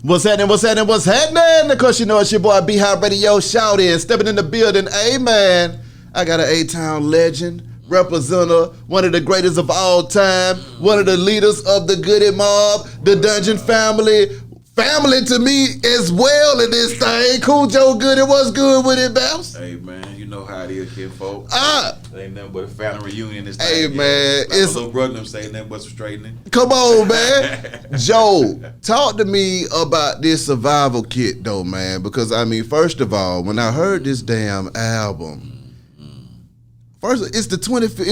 What's happening? What's happening? What's happening? Of course, you know it's your boy B-High Radio Shout In, stepping in the building. Amen. I got an A-Town legend, representative, one of the greatest of all time, one of the leaders of the Goodie Mob, the Dungeon family to me as well in this thing. Khujo Goodie, what's good with it, Bounce? Hey man, you know how it is here, folks. Ain't nothing but a family reunion this time. Hey man, like it's little brother them saying nothing but some straightening. Come on, man. Joe, talk to me about this survival kit though, man. Because I mean, first of all, when I heard this damn album, first, it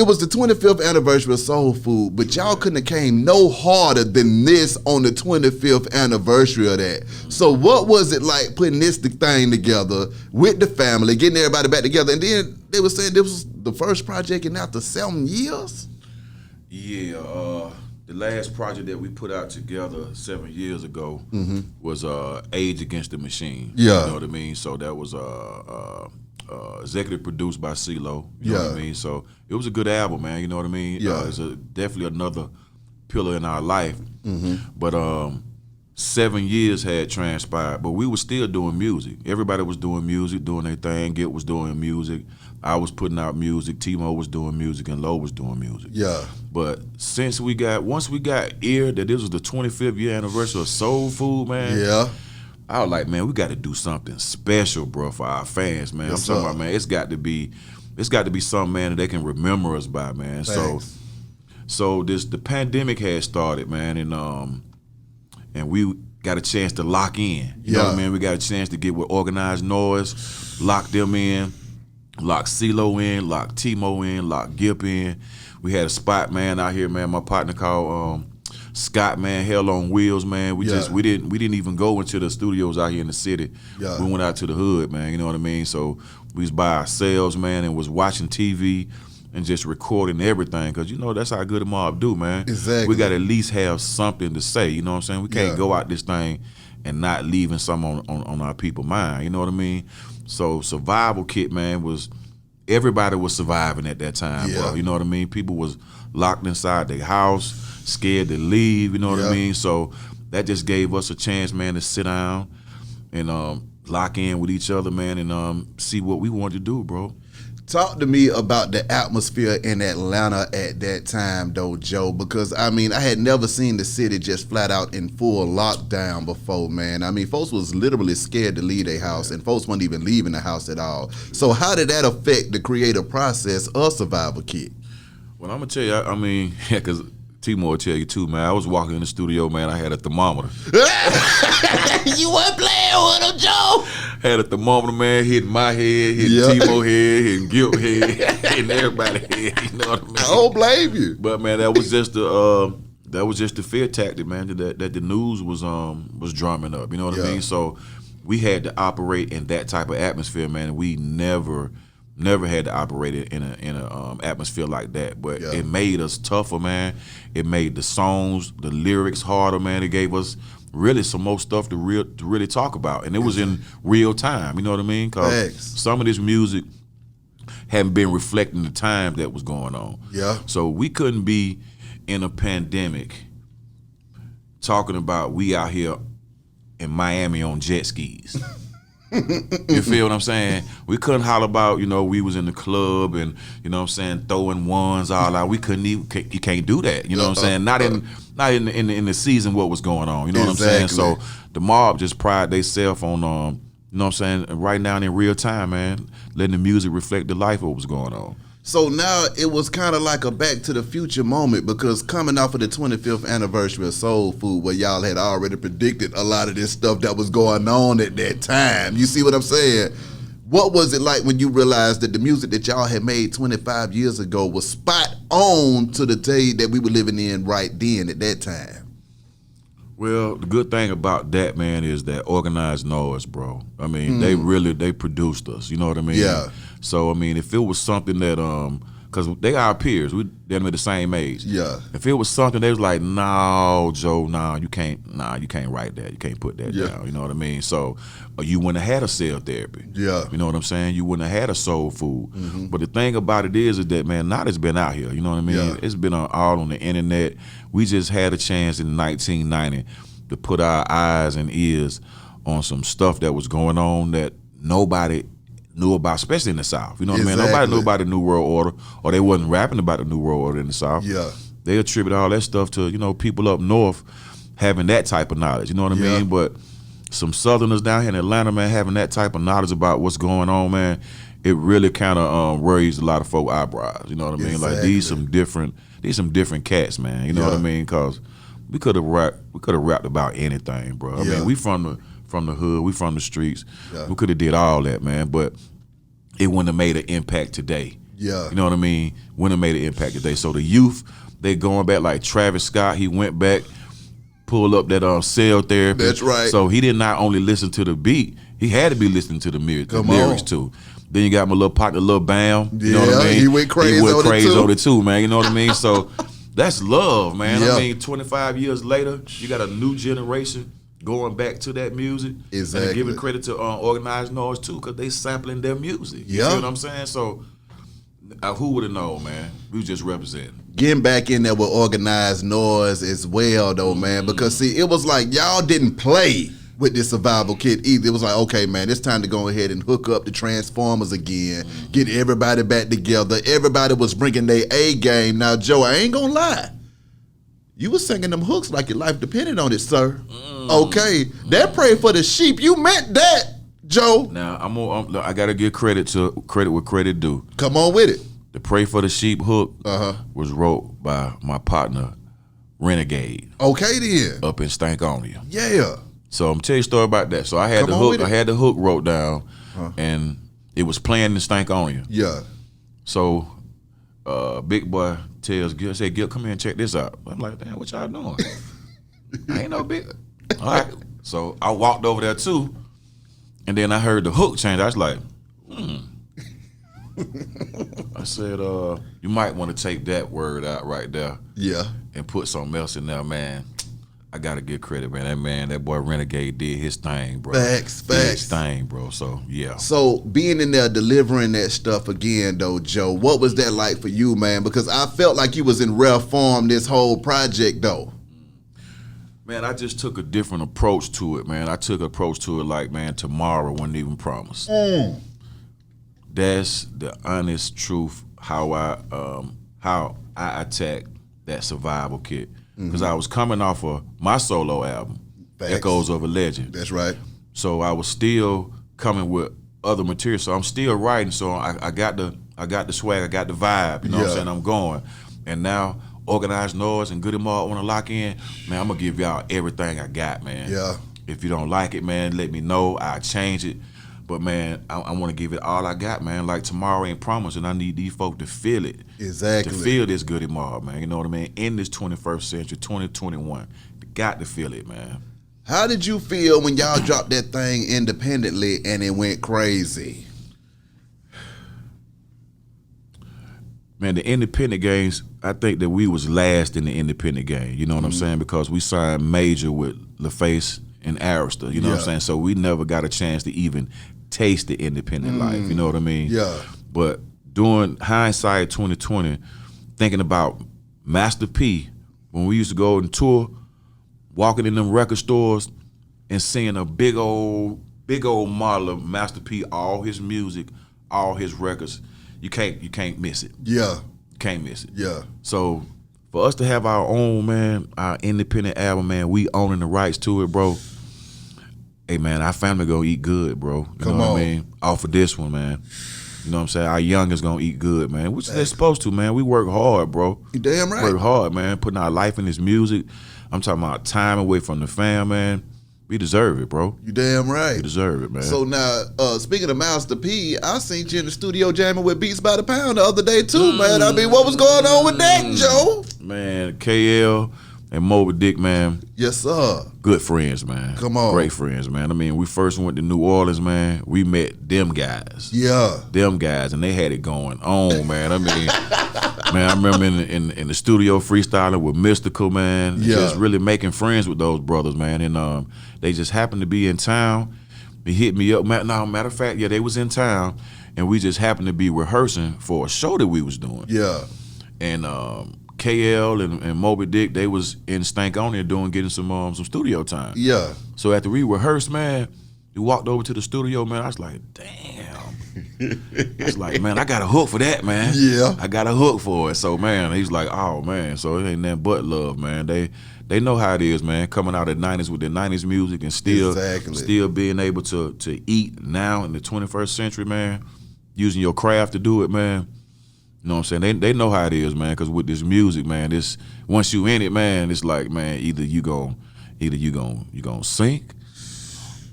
was the 25th anniversary of Soul Food, but y'all couldn't have came no harder than this on the 25th anniversary of that. So what was it like putting this thing together with the family, getting everybody back together, and then they were saying this was the first project in after 7 years? Yeah, the last project that we put out together 7 years ago was Age Against the Machine. Yeah. You know what I mean? So that was executive produced by CeeLo, you know what I mean? So it was a good album, man, you know what I mean? Yeah. It's definitely another pillar in our life. But 7 years had transpired, but we were still doing music. Everybody was doing music, doing their thing. Git was doing music. I was putting out music. Timo was doing music, and Lo was doing music. Yeah. But once we got ear that this was the 25th year anniversary of Soul Food, man. Yeah. I was like, man, we got to do something special, bro, for our fans, man. Yes, I'm talking about, man, it's got to be something, man, that they can remember us by, man. Thanks. So the pandemic had started, man, and we got a chance to lock in. You know what I mean? We got a chance to get with Organized Noise, lock them in, lock CeeLo in, lock Timo in, lock Gip in. We had a spot, man, out here, man. My partner called Scott, man, Hell on Wheels, man. We didn't even go into the studios out here in the city. Yeah. We went out to the hood, man. You know what I mean? So we was by ourselves, man, and was watching TV and just recording everything, because you know that's how Goodie Mob do, man. Exactly. We got to at least have something to say. You know what I'm saying? We can't go out this thing and not leaving something on our people's mind. You know what I mean? So Survival Kit, man, everybody was surviving at that time, bro. You know what I mean? People was locked inside their house, scared to leave, you know what I mean? So that just gave us a chance, man, to sit down and lock in with each other, man, and see what we wanted to do, bro. Talk to me about the atmosphere in Atlanta at that time, though, Joe, because, I mean, I had never seen the city just flat out in full lockdown before, man. I mean, folks was literally scared to leave their house, and folks weren't even leaving the house at all. So how did that affect the creative process of Survival Kit? Well, I'm going to tell you, I mean, because Timo will tell you too, man. I was walking in the studio, man. I had a thermometer. You weren't playing with him, Joe. Had a thermometer, man, hitting my head, hitting Timo head, hitting Gil head, hitting everybody's head. You know what I mean? I don't blame you. But man, that was just the fear tactic, man. That the news was drumming up. You know what I mean? So we had to operate in that type of atmosphere, man. And we never had to operate in a atmosphere like that. But it made us tougher, man. It made the songs, the lyrics harder, man. It gave us really some more stuff to really talk about, and it was in real time. You know what I mean? Because some of this music hadn't been reflecting the time that was going on. Yeah. So we couldn't be in a pandemic talking about we out here in Miami on jet skis. You feel what I'm saying? We couldn't holler about, you know, we was in the club and, you know what I'm saying, throwing ones all out. We couldn't even, you can't do that. You know what I'm saying? Not in the season what was going on. You know what I'm saying? So the mob just pride themselves on, you know what I'm saying, right now in real time, man, letting the music reflect the life of what was going on. So now it was kind of like a Back to the Future moment, because coming off of the 25th anniversary of Soul Food, where y'all had already predicted a lot of this stuff that was going on at that time. You see what I'm saying? What was it like when you realized that the music that y'all had made 25 years ago was spot on to the day that we were living in right then at that time? Well, the good thing about that, man, is that Organized Noise, bro. I mean, they produced us. You know what I mean? Yeah. So, I mean, if it was something that, because they are our peers, they're the same age. Yeah. If it was something they was like, no, Joe, you can't write that. You can't put that down. You know what I mean? So, you wouldn't have had a cell therapy. Yeah. You know what I'm saying? You wouldn't have had a Soul Food. Mm-hmm. But the thing about it is that, man, now it's been out here. You know what I mean? Yeah. It's been all on the internet. We just had a chance in 1990 to put our eyes and ears on some stuff that was going on that nobody knew about, especially in the South. You know what I mean? Nobody knew about the New World Order, or they wasn't rapping about the New World Order in the South. Yeah. They attribute all that stuff to, you know, people up north having that type of knowledge. You know what I mean? But some Southerners down here in Atlanta, man, having that type of knowledge about what's going on, man, it really kind of raised a lot of folk eyebrows. You know what I mean? Like these some different cats, man. You know what I mean? Because we could have rapped about anything, bro. I mean, we from the hood, we from the streets. Yeah. We could have did all that, man, but it wouldn't have made an impact today. Yeah. You know what I mean? Wouldn't have made an impact today. So the youth, they going back like Travis Scott, he went back, pulled up that cell therapy. That's right. So he did not only listen to the beat, he had to be listening to the lyrics too. Then you got my little partner, Lil Bam. You know what I mean? He went crazy on it too, man. You know what I mean? So that's love, man. Yeah. I mean, 25 years later, you got a new generation going back to that music. Exactly. And giving credit to Organized Noise too, because they sampling their music. You see what I'm saying? So who would have known, man? We was just representing. Getting back in there with Organized Noise as well, though, man, because see, it was like y'all didn't play with this Survival Kit either. It was like, okay, man, it's time to go ahead and hook up the Transformers again, get everybody back together. Everybody was bringing their A game. Now, Joe, I ain't gonna lie. You was singing them hooks like your life depended on it, sir. Okay, that Pray for the Sheep, you meant that, Joe. Now, I gotta give credit where credit due. Come on with it. The Pray for the Sheep hook was wrote by my partner, Renegade. Okay, then. Up in Stankonia. Yeah. So I'm telling you a story about that. So I had the hook wrote down, and it was playing in Stankonia. Yeah. So big boy tells Gil, say, Gil, come here and check this out. I'm like, damn, what y'all doing? I ain't no big. All right. So I walked over there too, and then I heard the hook change. I was like, I said, you might want to take that word out right there. Yeah. And put something else in there, man. I gotta give credit, man. That boy Renegade did his thing, bro. Facts. His thing, bro. So yeah. So being in there delivering that stuff again, though, Joe, what was that like for you, man? Because I felt like you was in rare form this whole project, though. Man, I just took a different approach to it, man. I took an approach to it like, man, tomorrow wasn't even promised. That's the honest truth how I attacked that Survival Kit. Because I was coming off of my solo album, Echoes of a Legend. That's right. So I was still coming with other material. So I'm still writing. So I got the swag, I got the vibe. You know what I'm saying? I'm going. And now Organized Noise and Goodie Mob want to lock in. Man, I'm gonna give y'all everything I got, man. Yeah. If you don't like it, man, let me know. I'll change it. But man, I want to give it all I got, man. Like tomorrow ain't promised, and I need these folk to feel it. Exactly. To feel this Goodie Mob, man. You know what I mean? In this 21st century, 2021, they got to feel it, man. How did you feel when y'all dropped that thing independently and it went crazy? Man, the independent games, I think that we was last in the independent game. You know what I'm saying? Because we signed major with LaFace and Arista. You know what I'm saying? So we never got a chance to even taste the independent life. You know what I mean? Yeah. But during hindsight 2020, thinking about Master P, when we used to go and tour, walking in them record stores and seeing a big old model of Master P, all his music, all his records, you can't miss it. Yeah. Can't miss it. Yeah. So for us to have our own, man, our independent album, man, we owning the rights to it, bro. Hey, man, our family gonna eat good, bro. You know what I mean? Off of this one, man. You know what I'm saying? Our youngest gonna eat good, man. Which they're supposed to, man. We work hard, bro. You damn right. Work hard, man. Putting our life in this music. I'm talking about time away from the fam, man. We deserve it, bro. You damn right. We deserve it, man. So now, speaking of Master P, I seen you in the studio jamming with Beats by the Pound the other day too, man. I mean, what was going on with that, Joe? Man, KL and Moby Dick, man. Yes, sir. Good friends, man. Come on. Great friends, man. I mean, we first went to New Orleans, man. We met them guys. Yeah. Them guys, and they had it going on, man. I mean, man, I remember in the studio freestyling with Mystical, man. Yeah. Just really making friends with those brothers, man. And they just happened to be in town. They hit me up. Matter of fact, yeah, they was in town, and we just happened to be rehearsing for a show that we was doing. Yeah. And KL and Moby Dick, they was in Stank on there getting some studio time. Yeah. So after we rehearsed, man, we walked over to the studio, man. I was like, damn. I was like, man, I got a hook for that, man. Yeah. I got a hook for it. So, man, he's like, oh, man. So it ain't nothing but love, man. They know how it is, man. Coming out of the 90s with the 90s music and still being able to eat now in the 21st century, man. Using your craft to do it, man. You know what I'm saying? They know how it is, man. Because with this music, man, once you in it, man, it's like, man, either you gonna sink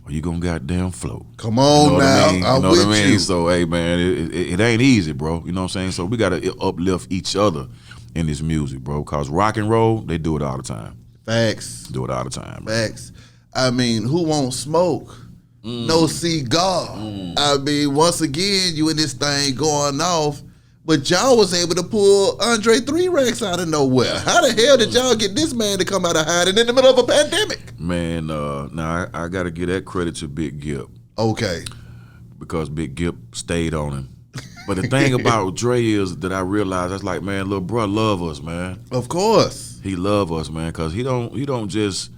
or you gonna goddamn float. Come on, now. I mean? You know what I mean? So, hey, man, it ain't easy, bro. You know what I'm saying? So we gotta uplift each other in this music, bro. Cause rock and roll, they do it all the time. Facts. Do it all the time, bro. Facts. I mean, who won't smoke? No cigar. I mean, once again, you in this thing going off, but y'all was able to pull Andre 3 Racks out of nowhere. How the hell did y'all get this man to come out of hiding in the middle of a pandemic? Man, now I got to give that credit to Big Gip. Okay. Because Big Gip stayed on him. But the thing about Dre is that I realized, that's like, man, little bro love us, man. Of course. He love us, man, because he don't just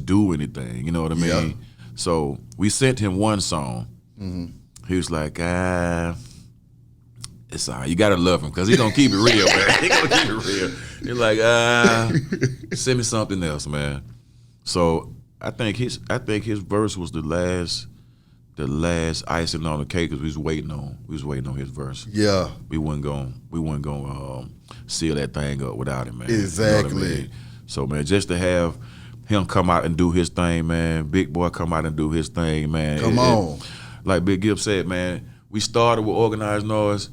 do anything. You know what I mean? Yeah. So we sent him one song. He was like, it's all right. You gotta love him because he gonna keep it real, man. He gonna keep it real. He's like, send me something else, man. So I think his verse was the last icing on the cake because we was waiting on his verse. Yeah. We wasn't gonna seal that thing up without him, man. Exactly. You know what I mean? So, man, just to have him come out and do his thing, man. Big Boy come out and do his thing, man. Come on. Like Big Gibb said, man, we started with Organized Noise,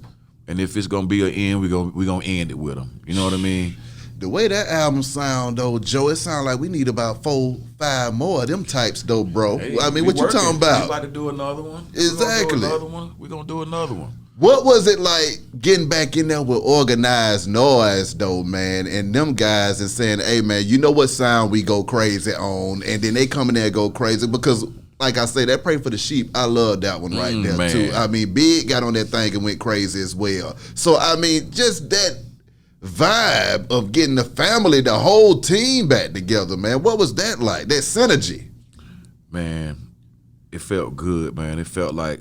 and if it's gonna be an end, we gonna end it with him. You know what I mean? The way that album sound though, Joe, it sound like we need about 4-5 more of them types though, bro. Hey, I mean, what you talking about? We about to do another one. Exactly. We're gonna do another one. What was it like getting back in there with Organized Noise though, man, and them guys and saying, hey man, you know what sound we go crazy on, and then they come in there and go crazy because like I say, that Pray for the Sheep, I love that one right there man. too. I mean, Big got on that thing and went crazy as well. So I mean, just that vibe of getting the family, the whole team back together, man. What was that like? That synergy? Man, it felt good, man. It felt like,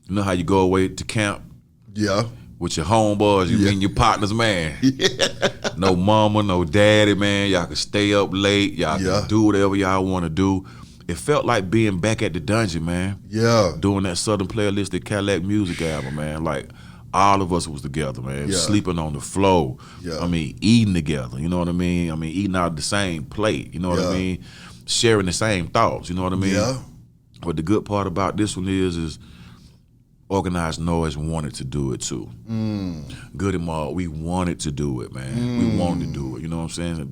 you know how you go away to camp? Yeah. With your homeboys, you and your partners, man. Yeah. No mama, no daddy, man. Y'all can stay up late. Y'all can do whatever y'all want to do. It felt like being back at the dungeon, man. Yeah. Doing that Southern Playalistic Cadillac music album, man. Like, all of us was together, man. Yeah. Sleeping on the floor. Yeah. I mean, eating together. You know what I mean? I mean, eating out of the same plate. You know what I mean? Sharing the same thoughts. You know what I mean? Yeah. But the good part about this one is Organized Noise wanted to do it too. Goodie Mob, we wanted to do it, man. We wanted to do it. You know what I'm saying?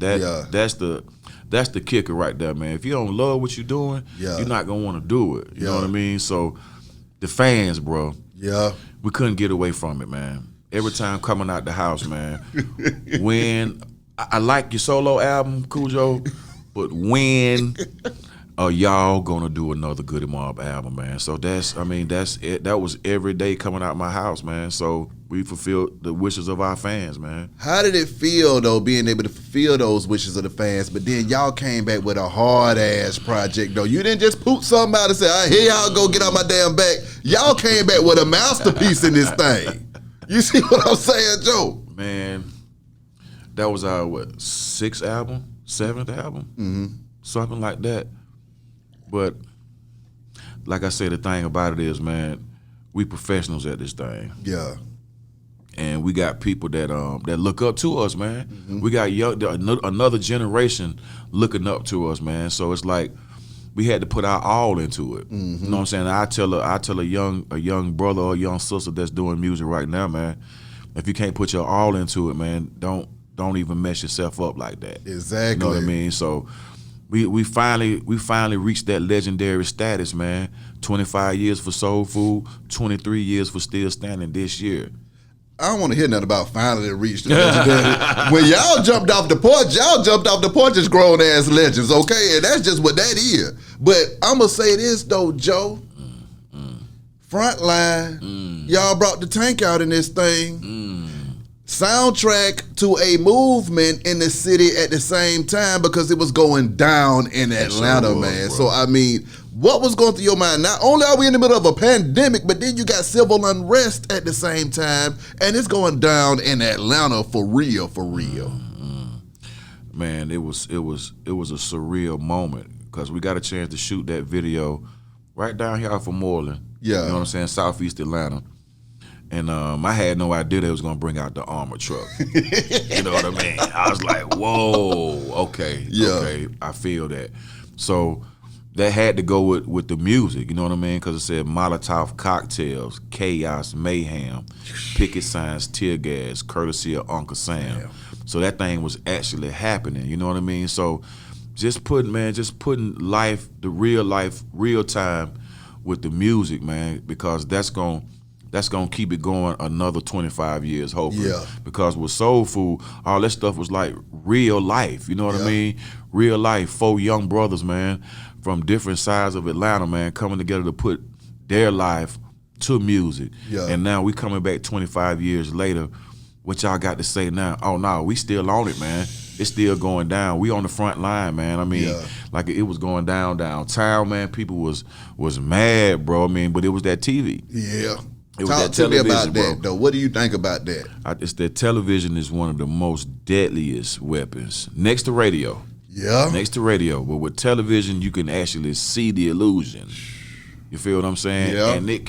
That's the kicker right there, man. If you don't love what you're doing, you're not gonna want to do it. You know what I mean? So the fans, bro. Yeah. We couldn't get away from it, man. Every time coming out the house, man. When I like your solo album, Khujo, but when are y'all gonna do another Goodie Mob album, man? So that's it. That was every day coming out my house, man. So we fulfilled the wishes of our fans, man. How did it feel though, being able to fulfill those wishes of the fans, but then y'all came back with a hard ass project though? You didn't just poop something out and say, all right, here y'all go, get on my damn back. Y'all came back with a masterpiece in this thing. You see what I'm saying, Joe? Man, that was our sixth album, seventh album, something like that. But like I said, the thing about it is, man, we professionals at this thing. Yeah. And we got people that look up to us, man. We got another generation looking up to us, man. So it's like we had to put our all into it. You know what I'm saying? I tell a young brother or a young sister that's doing music right now, man, if you can't put your all into it, man, don't even mess yourself up like that. Exactly. You know what I mean? So we finally reached that legendary status, man. 25 years for Soul Food, 23 years for Still Standing this year. I don't want to hear nothing about finally reached the legendary. When y'all jumped off the porch as grown-ass legends, okay? And that's just what that is. But I'm going to say this, though, Joe. Frontline, y'all brought the tank out in this thing. soundtrack to a movement in the city at the same time because it was going down in Atlanta, man. Bro. So, I mean, what was going through your mind? Not only are we in the middle of a pandemic, but then you got civil unrest at the same time, and it's going down in Atlanta for real, for real. Man, it was a surreal moment because we got a chance to shoot that video right down here from Moreland. Yeah. You know what I'm saying? Southeast Atlanta. And I had no idea they was gonna bring out the armor truck. You know what I mean? I was like, whoa, okay, okay, I feel that. So that had to go with the music, you know what I mean? Because it said Molotov cocktails, chaos, mayhem, picket signs, tear gas, courtesy of Uncle Sam. Damn. So that thing was actually happening, you know what I mean? So just putting life, the real life, real time with the music, man, because that's gonna keep it going another 25 years, hopefully. Yeah. Because with Soul Food, all that stuff was like real life, you know what I mean? Real life, 4 young brothers, man, from different sides of Atlanta, man, coming together to put their life to music. Yeah. And now we coming back 25 years later. What y'all got to say now? Oh, no, we still on it, man. It's still going down. We on the front line, man. I mean, like it was going downtown, man. People was mad, bro. I mean, but it was that TV. Yeah. Talk to me about that, though. What do you think about that? It's that television is one of the most deadliest weapons, next to radio. Yeah. Next to radio. But with television, you can actually see the illusion. You feel what I'm saying? Yeah. And it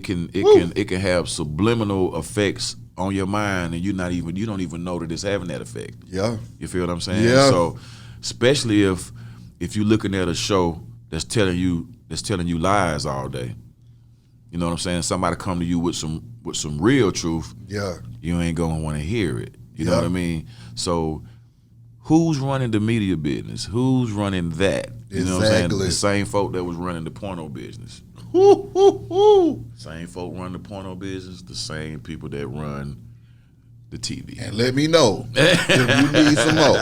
can have subliminal effects on your mind, and you don't even know that it's having that effect. Yeah. You feel what I'm saying? Yeah. So, especially if you're looking at a show that's telling you lies all day. You know what I'm saying? Somebody come to you with some real truth. Yeah. You ain't gonna want to hear it. You know what I mean? So, who's running the media business? Who's running that? You know what I'm saying? The same folk that was running the porno business. Same folk run the porno business, the same people that run the TV. And let me know if you need some more.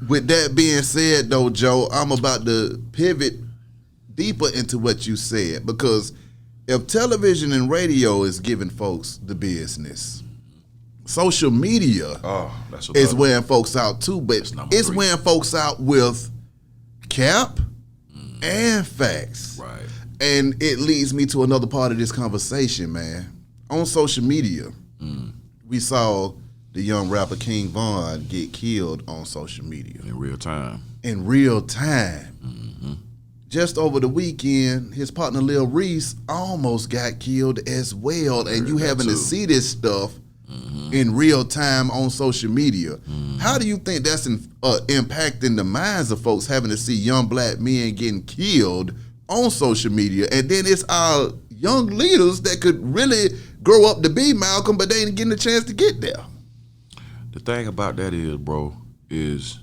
With that being said, though, Joe, I'm about to pivot deeper into what you said, because if television and radio is giving folks the business, social media is wearing folks out too, but it's wearing folks out with cap and facts. Right. And it leads me to another part of this conversation, man. On social media, we saw the young rapper King Von get killed on social media. In real time. Mm-hmm. Just over the weekend, his partner Lil Reese almost got killed as well. And you having to see this stuff in real time on social media. How do you think that's impacting the minds of folks, having to see young black men getting killed on social media? And then it's our young leaders that could really grow up to be Malcolm, but they ain't getting a chance to get there. The thing about that is, bro, is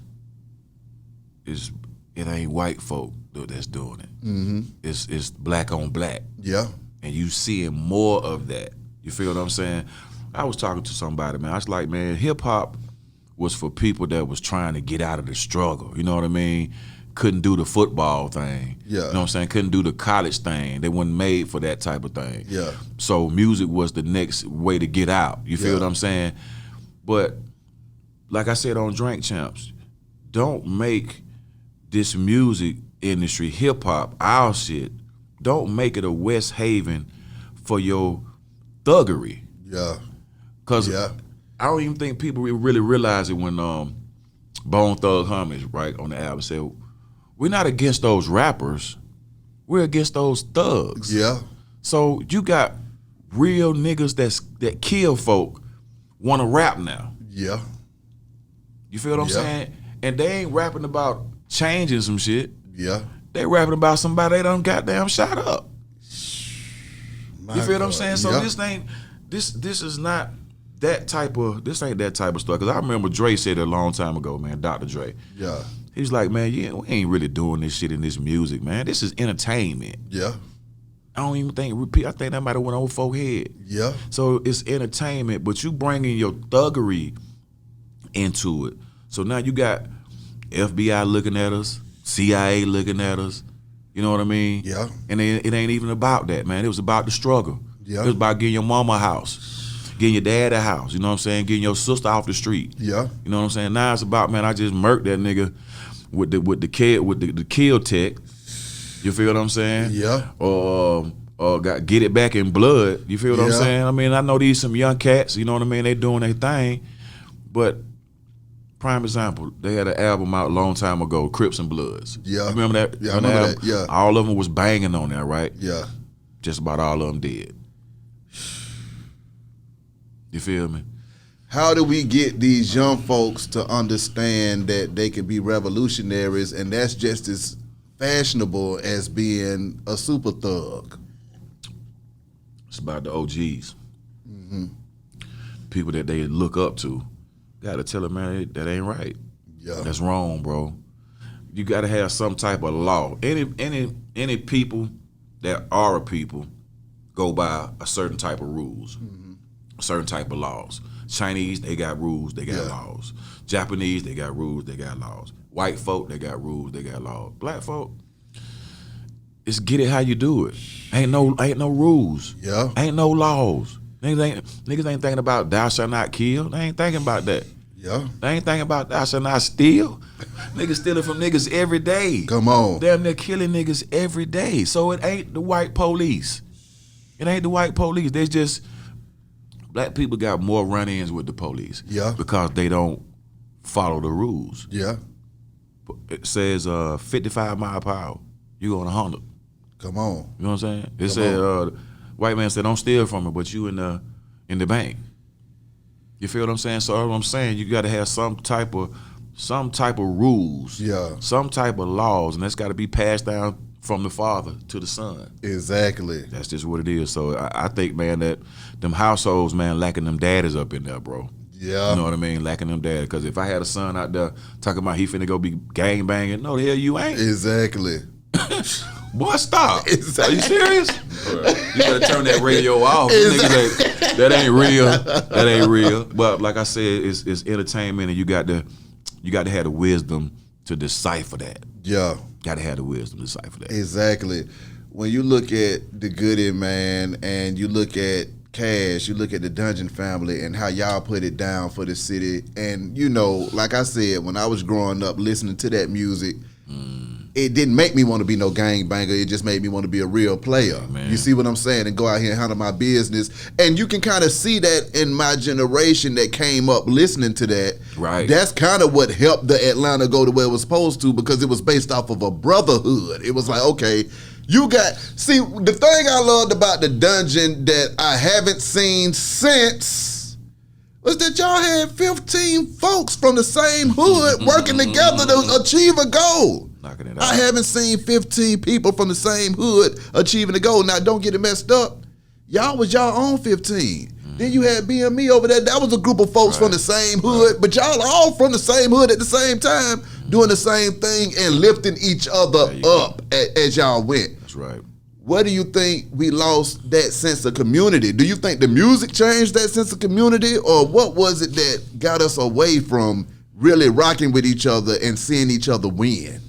it ain't white folk that's doing it. Mm-hmm. It's black on black. Yeah. And you seeing more of that. You feel what I'm saying? I was talking to somebody, man. I was like, man, hip hop was for people that was trying to get out of the struggle. You know what I mean? Couldn't do the football thing. Yeah. You know what I'm saying? Couldn't do the college thing. They weren't made for that type of thing. Yeah. So music was the next way to get out. You feel what I'm saying? But like I said on Drink Champs, don't make this music industry, hip hop, our shit, don't make it a West Haven for your thuggery. Yeah. Cause I don't even think people really realize it when Bone Thug Homies, right, on the album said, we're not against those rappers, we're against those thugs. Yeah. So you got real niggas that kill folk wanna rap now. Yeah. You feel what I'm saying? And they ain't rapping about changing some shit. Yeah. They rapping about somebody they done goddamn shot up. You feel what I'm saying? So this is not that type of, this ain't that type of stuff. Cause I remember Dre said it a long time ago, man, Dr. Dre. Yeah. He's like, man, we ain't really doing this shit in this music, man. This is entertainment. Yeah. I don't even think, I think that might have went over folks' head. Yeah. So it's entertainment, but you bringing your thuggery into it. So now you got FBI looking at us, CIA looking at us. You know what I mean? Yeah. And it ain't even about that, man. It was about the struggle. Yeah. It was about getting your mama a house, getting your dad a house. You know what I'm saying? Getting your sister off the street. Yeah. You know what I'm saying? Now it's about, man, I just murked that nigga with the kill tech. You feel what I'm saying? Yeah. Or get it back in blood. You feel what I'm saying? I mean, I know these some young cats. You know what I mean? They doing their thing, but. Prime example, they had an album out a long time ago, Crips and Bloods. Yeah. You remember that? Yeah, I remember that. Yeah. All of them was banging on that, right? Yeah. Just about all of them did. You feel me? How do we get these young folks to understand that they can be revolutionaries and that's just as fashionable as being a super thug? It's about the OGs. People that they look up to. Gotta tell them, man, that ain't right. Yeah. That's wrong, bro. You gotta have some type of law. Any people that are a people go by a certain type of rules, a certain type of laws. Chinese, they got rules, they got laws. Japanese, they got rules, they got laws. White folk, they got rules, they got laws. Black folk, it's get it how you do it. Ain't no rules. Yeah. Ain't no laws. Niggas ain't thinking about thou shalt not kill. They ain't thinking about that. Yeah. They ain't thinking about thou shalt not steal. Niggas stealing from niggas every day. Come on. Damn, they're killing niggas every day. So it ain't the white police. It ain't the white police. There's just black people got more run-ins with the police. Yeah. Because they don't follow the rules. Yeah. It says 55 mile per hour. You going 100. Come on. You know what I'm saying? It said white man said don't steal from it, but you in the bank. You feel what I'm saying? So what I'm saying, you got to have some type of rules, some type of laws, and that's got to be passed down from the father to the son. Exactly. That's just what it is. So I think, man, that them households, man, lacking them daddies up in there, bro. Yeah. You know what I mean? Lacking them daddies. Because if I had a son out there talking about he finna go be gang banging, no, the hell you ain't. Exactly. Boy, stop. Exactly. Are you serious? You better turn that radio off. Exactly. That ain't real. That ain't real. But like I said, it's entertainment, and you got to have the wisdom to decipher that. Yeah. Got to have the wisdom to decipher that. Exactly. When you look at the Goodie, man, and you look at Cash, you look at the Dungeon family and how y'all put it down for the city. And, you know, like I said, when I was growing up listening to that music, it didn't make me want to be no gangbanger. It just made me want to be a real player. Man. You see what I'm saying? And go out here and handle my business. And you can kind of see that in my generation that came up listening to that. Right. That's kind of what helped the Atlanta go to where it was supposed to, because it was based off of a brotherhood. It was like, okay, see, the thing I loved about the Dungeon that I haven't seen since was that y'all had 15 folks from the same hood working together to achieve a goal. Knocking it out. I haven't seen 15 people from the same hood achieving a goal. Now, don't get it messed up. Y'all was y'all own 15. Then you had BME over there. That was a group of folks from the same hood, but y'all all from the same hood at the same time, doing the same thing and lifting each other up as y'all went. That's right. What do you think we lost that sense of community? Do you think the music changed that sense of community, or what was it that got us away from really rocking with each other and seeing each other win?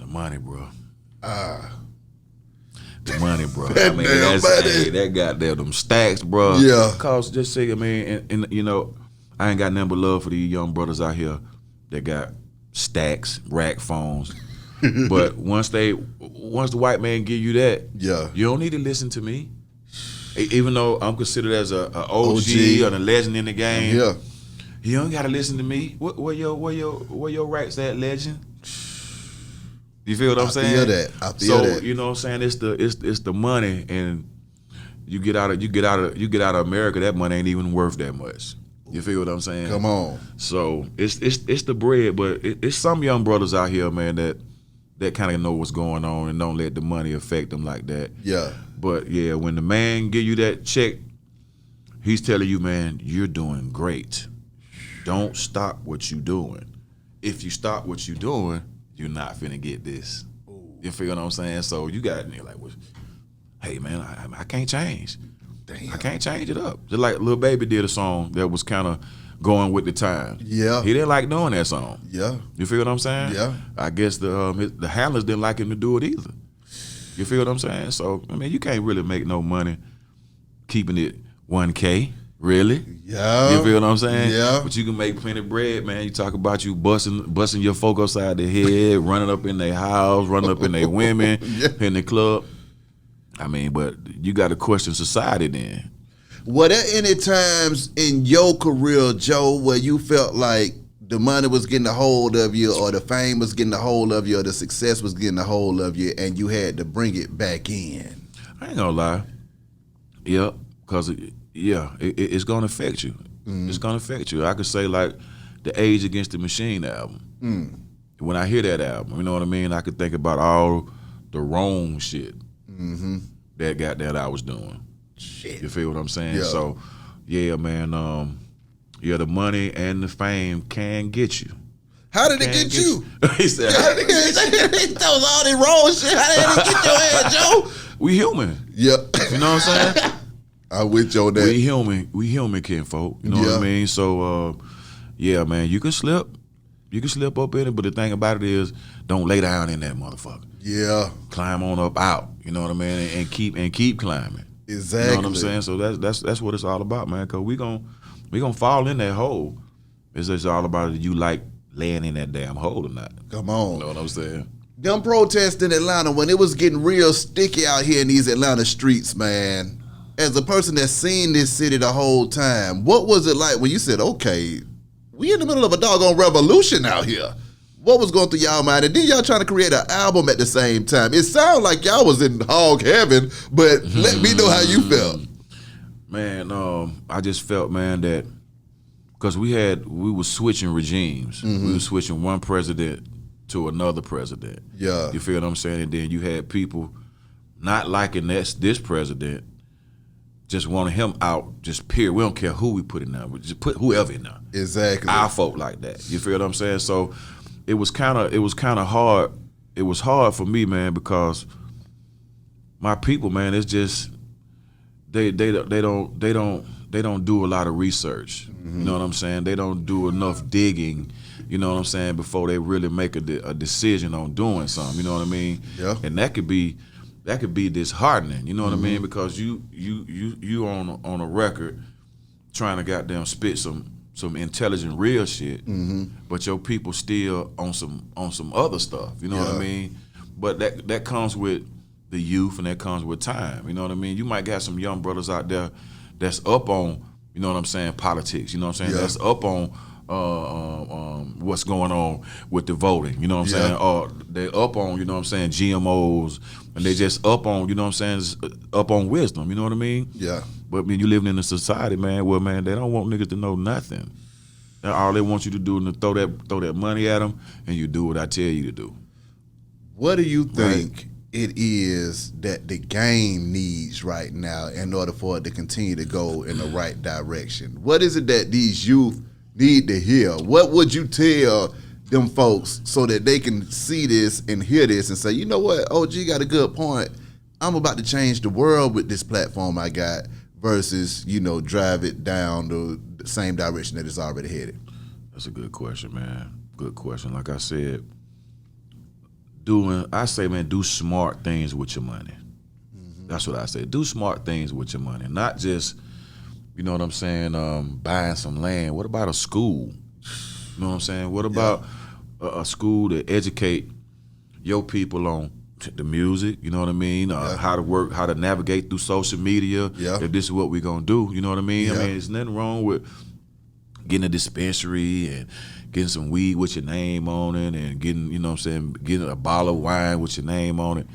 The money, bro. Ah. The money, bro. That I mean, damn money. that goddamn them stacks, bro. Yeah. Cause just say, I mean, and you know, I ain't got nothing but love for these young brothers out here that got stacks, rack phones. But once the white man give you that, you don't need to listen to me. Even though I'm considered as a OG or a legend in the game, you don't gotta listen to me. Where your racks at, legend? You feel what I'm saying? I feel that. You know what I'm saying? It's the money, and you get out of America, that money ain't even worth that much. You feel what I'm saying? Come on. So it's the bread, but it's some young brothers out here, man, that kind of know what's going on and don't let the money affect them like that. Yeah. But yeah, when the man give you that check, he's telling you, man, you're doing great. Don't stop what you doing. If you stop what you doing, you're not finna get this. You feel what I'm saying? So you got me like, well, hey man, I can't change. Damn. I can't change it up. Just like Lil Baby did a song that was kind of going with the time. Yeah. He didn't like doing that song. Yeah. You feel what I'm saying? Yeah. I guess the handlers didn't like him to do it either. You feel what I'm saying? So, I mean, you can't really make no money keeping it 1K. Really? Yeah. You feel what I'm saying? Yeah. But you can make plenty of bread, man. You talk about you busting your folk upside the head, running up in their house, running up in their women, in the club. I mean, but you got to question society then. Were there any times in your career, Joe, where you felt like the money was getting a hold of you, or the fame was getting a hold of you, or the success was getting a hold of you, and you had to bring it back in? I ain't gonna lie. Yeah, because it's gonna affect you. Mm. It's gonna affect you. I could say like the Age Against the Machine album. Mm. When I hear that album, you know what I mean? I could think about all the wrong shit that I was doing. Shit. You feel what I'm saying? Yeah. So, yeah, man. The money and the fame can get you. How did it get you? He said, how did it get you? That was all that wrong shit. How did it get your head, Joe? We human. Yeah. You know what I'm saying? I'm with you on that. We human kinfolk. You know what I mean? So, yeah, man, you can slip. You can slip up in it, but the thing about it is, don't lay down in that motherfucker. Yeah. Climb on up out. You know what I mean? And keep climbing. Exactly. You know what I'm saying? So that's what it's all about, man. Cause we gonna fall in that hole. It's just all about it. You like laying in that damn hole or not? Come on. You know what I'm saying? Them protests in Atlanta, when it was getting real sticky out here in these Atlanta streets, man. As a person that's seen this city the whole time, what was it like when you said, "Okay, we in the middle of a doggone revolution out here"? What was going through y'all mind? And then y'all trying to create an album at the same time. It sounded like y'all was in hog heaven, but let me know how you felt. Man, I just felt, man, that because we were switching regimes. We were switching one president to another president. Yeah. You feel what I'm saying? And then you had people not liking this president, just wanting him out, just period. We don't care who we put in there. We just put whoever in there. Exactly. Our folk like that. You feel what I'm saying? So it was kind of hard. It was hard for me, man, because my people, man, it's just they don't do a lot of research. You know what I'm saying? They don't do enough digging. You know what I'm saying? Before they really make a decision on doing something. You know what I mean? Yeah. And that could be disheartening. You know what I mean? Because you on a record trying to goddamn spit some intelligent real shit, but your people still on some other stuff. You know what I mean? But that comes with the youth, and that comes with time. You know what I mean? You might got some young brothers out there that's up on, you know what I'm saying, politics. You know what I'm saying? Yeah. That's up on what's going on with the voting. You know what I'm saying? Or they up on, you know what I'm saying, GMOs, and they just up on, you know what I'm saying, up on wisdom. You know what I mean? Yeah. But I mean, you living in a society, man, where, man, they don't want niggas to know nothing. All they want you to do is throw that money at them, and you do what I tell you to do. What do you think it is that the game needs right now in order for it to continue to go in the right direction? What is it that these youth need to hear? What would you tell them folks so that they can see this and hear this and say, you know what, OG got a good point. I'm about to change the world with this platform I got versus, drive it down the same direction that it's already headed? That's a good question, man. Good question. Like I said, do smart things with your money. That's what I say. Do smart things with your money. Not just, you know what I'm saying, buying some land. What about a school? You know what I'm saying? What about a school to educate your people on the music, you know what I mean? How to work, how to navigate through social media. Yeah. If this is what we're going to do, you know what I mean? Yeah. I mean, there's nothing wrong with getting a dispensary and getting some weed with your name on it and getting, you know what I'm saying, getting a bottle of wine with your name on it.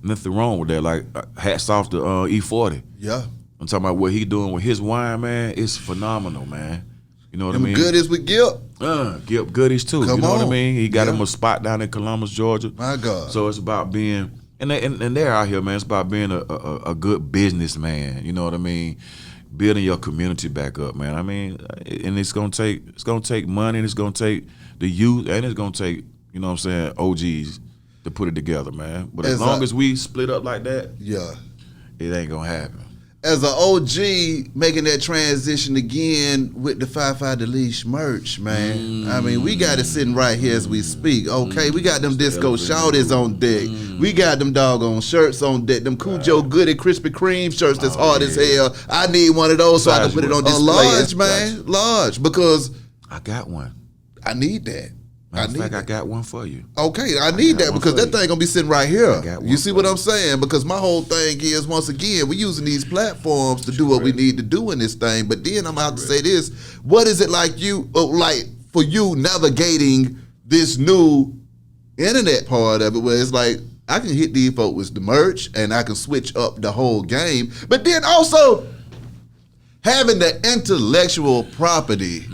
Nothing wrong with that. Like, hats off to E40. Yeah. I'm talking about what he doing with his wine, man. It's phenomenal, man. You know what I mean? Goodies with Gip. Gip Goodies too. Come you know on. what I mean? He got him a spot down in Columbus, Georgia. My God. So it's about being, and they're out here, man. It's about being a good businessman. You know what I mean? Building your community back up, man. I mean, and it's gonna take money, and it's gonna take the youth, and it's gonna take, you know what I'm saying, OGs to put it together, man. But as long as we split up like that, yeah, it ain't gonna happen. as an OG making that transition again with the 5-5 the Leash merch, man. I mean, we got it sitting right here as we speak. Okay, we got them disco shawties on deck. We got them doggone shirts on deck. Them Khujo Goodie Krispy Kreme shirts that's hard as hell. I need one of those so I can put it on display. Large, man. Large, because I got one. I need that. I got one for you. Okay, I need that because that thing gonna be sitting right here. You see what I'm saying? Because my whole thing is, once again, we're using these platforms to do what we need to do in this thing. But then I'm about to say this: what is it like for you navigating this new internet part of it, where it's like I can hit these folks with the merch and I can switch up the whole game, but then also having the intellectual property.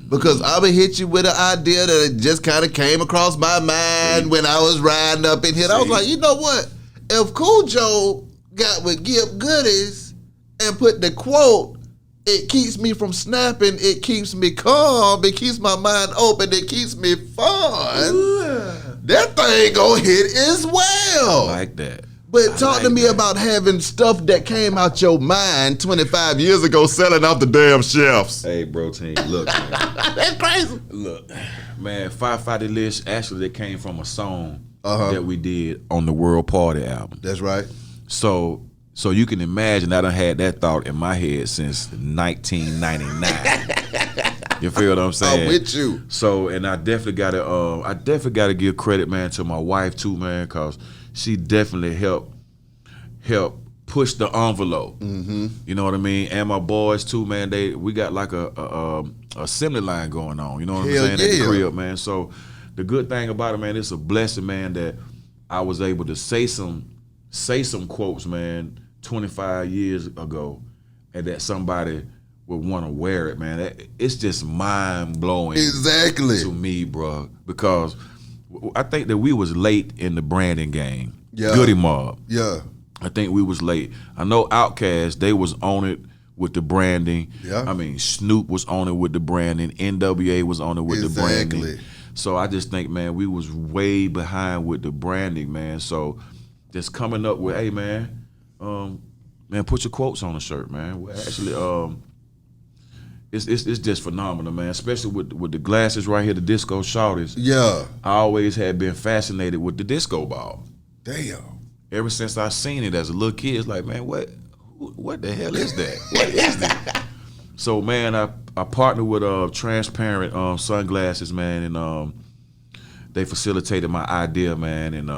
Because I would hit you with an idea that just kind of came across my mind when I was riding up in here. I was like, you know what? If Khujo got with Gift Goodies and put the quote, it keeps me from snapping, it keeps me calm, it keeps my mind open, it keeps me fun. That thing gonna hit as well. I like that. But talk to me about having stuff that came out your mind 25 years ago selling off the damn shelves. Hey, bro, team, look, man. That's crazy. Look, man, 5-5 the Leash, actually, that came from a song that we did on the World Party album. That's right. So you can imagine I done had that thought in my head since 1999. You feel what I'm saying? I'm with you. So, and I definitely gotta give credit, man, to my wife too, man, cause she definitely helped push the envelope. You know what I mean? And my boys too, man. We got like a assembly line going on. You know what I'm saying? Yeah. At the crib, man. So the good thing about it, man, it's a blessing, man, that I was able to say some quotes, man, 25 years ago, and that somebody would want to wear it, man. It's just mind blowing. Exactly. To me, bro, because I think that we was late in the branding game. Yeah. Goodie Mob. Yeah. I think we was late. I know Outkast, they was on it with the branding. Yeah. I mean, Snoop was on it with the branding. NWA was on it with the branding. So I just think, man, we was way behind with the branding, man. So just coming up with, hey, man, put your quotes on the shirt, man. Well, actually, it's just phenomenal, man. Especially with the glasses right here, the disco shawties. Yeah. I always had been fascinated with the disco ball. Damn. Ever since I seen it as a little kid, it's like, man, what the hell is that? What is that? So, man, I partnered with Transparent sunglasses, man, and they facilitated my idea, man, and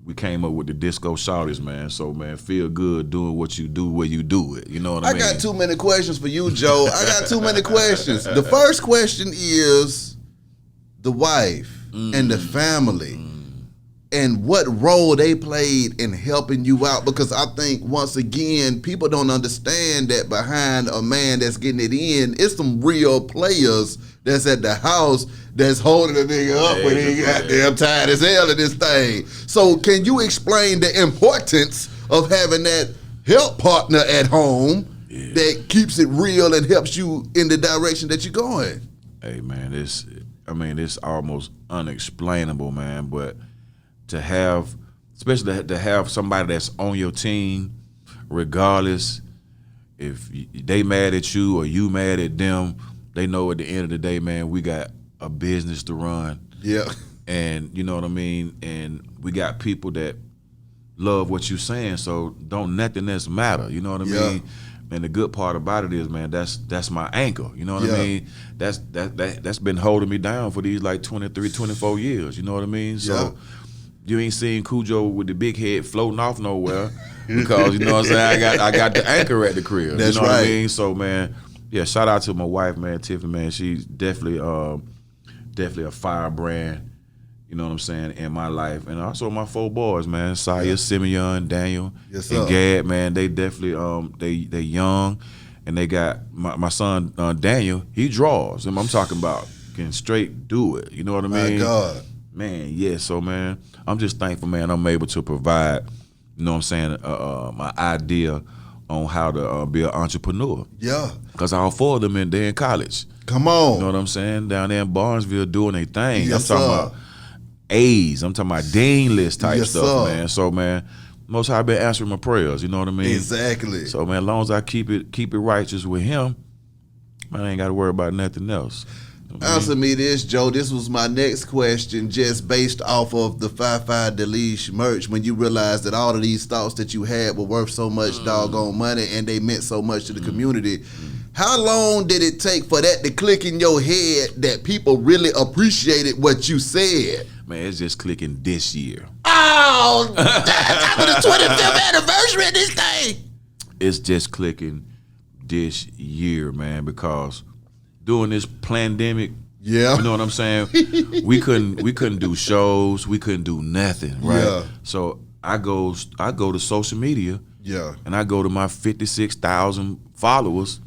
we came up with the disco shawties, man. So, man, feel good doing what you do where you do it. You know what I mean? I got too many questions for you, Joe. I got too many questions. The first question is the wife and the family and what role they played in helping you out. Because I think, once again, people don't understand that behind a man that's getting it in, it's some real players that's at the house that's holding the nigga up when he goddamn tired as hell of this thing. So can you explain the importance of having that help partner at home that keeps it real and helps you in the direction that you're going? Hey, man, it's almost unexplainable, man, but especially to have somebody that's on your team, regardless if they mad at you or you mad at them, they know at the end of the day, man, we got a business to run. Yeah. And you know what I mean? And we got people that love what you're saying, so don't nothing else matter. You know what I mean? And the good part about it is, man, that's my anchor. You know what I mean? That's been holding me down for these like 23, 24 years. You know what I mean? So you ain't seen Khujo with the big head floating off nowhere because, you know what I'm saying, I got the anchor at the crib. That's you know right. what I mean? So, man, yeah, shout out to my wife, man, Tiffany, man. She's definitely a firebrand, you know what I'm saying, in my life. And also my 4 boys, man, Saya, Simeon, Daniel, and Gad, man. They definitely, they young, and they got my son, Daniel, he draws. And I'm talking about can straight do it, you know what I mean? My God. Man, yeah, so, man, I'm just thankful, man, I'm able to provide, you know what I'm saying, my idea on how to be an entrepreneur. Yeah. Because all 4 of them they're in college. Come on. You know what I'm saying? Down there in Barnesville doing their thing. Yes, I'm talking about A's. I'm talking about Dean list type stuff, sir. man. So, man, Most High been answering my prayers. You know what I mean? Exactly. So man, as long as I keep it righteous with Him, man, I ain't got to worry about nothing else. You know Answer me this, Joe. This was my next question, just based off of the 5-5 Delish merch. When you realized that all of these thoughts that you had were worth so much doggone money and they meant so much to the community, how long did it take for that to click in your head that people really appreciated what you said? Man, it's just clicking this year. Oh, that's for the 25th anniversary of this thing. It's just clicking this year, man, because during this pandemic, yeah, you know what I'm saying? we couldn't do shows, we couldn't do nothing, right? Yeah. So I go to social media, yeah, and I go to my 56,000 followers.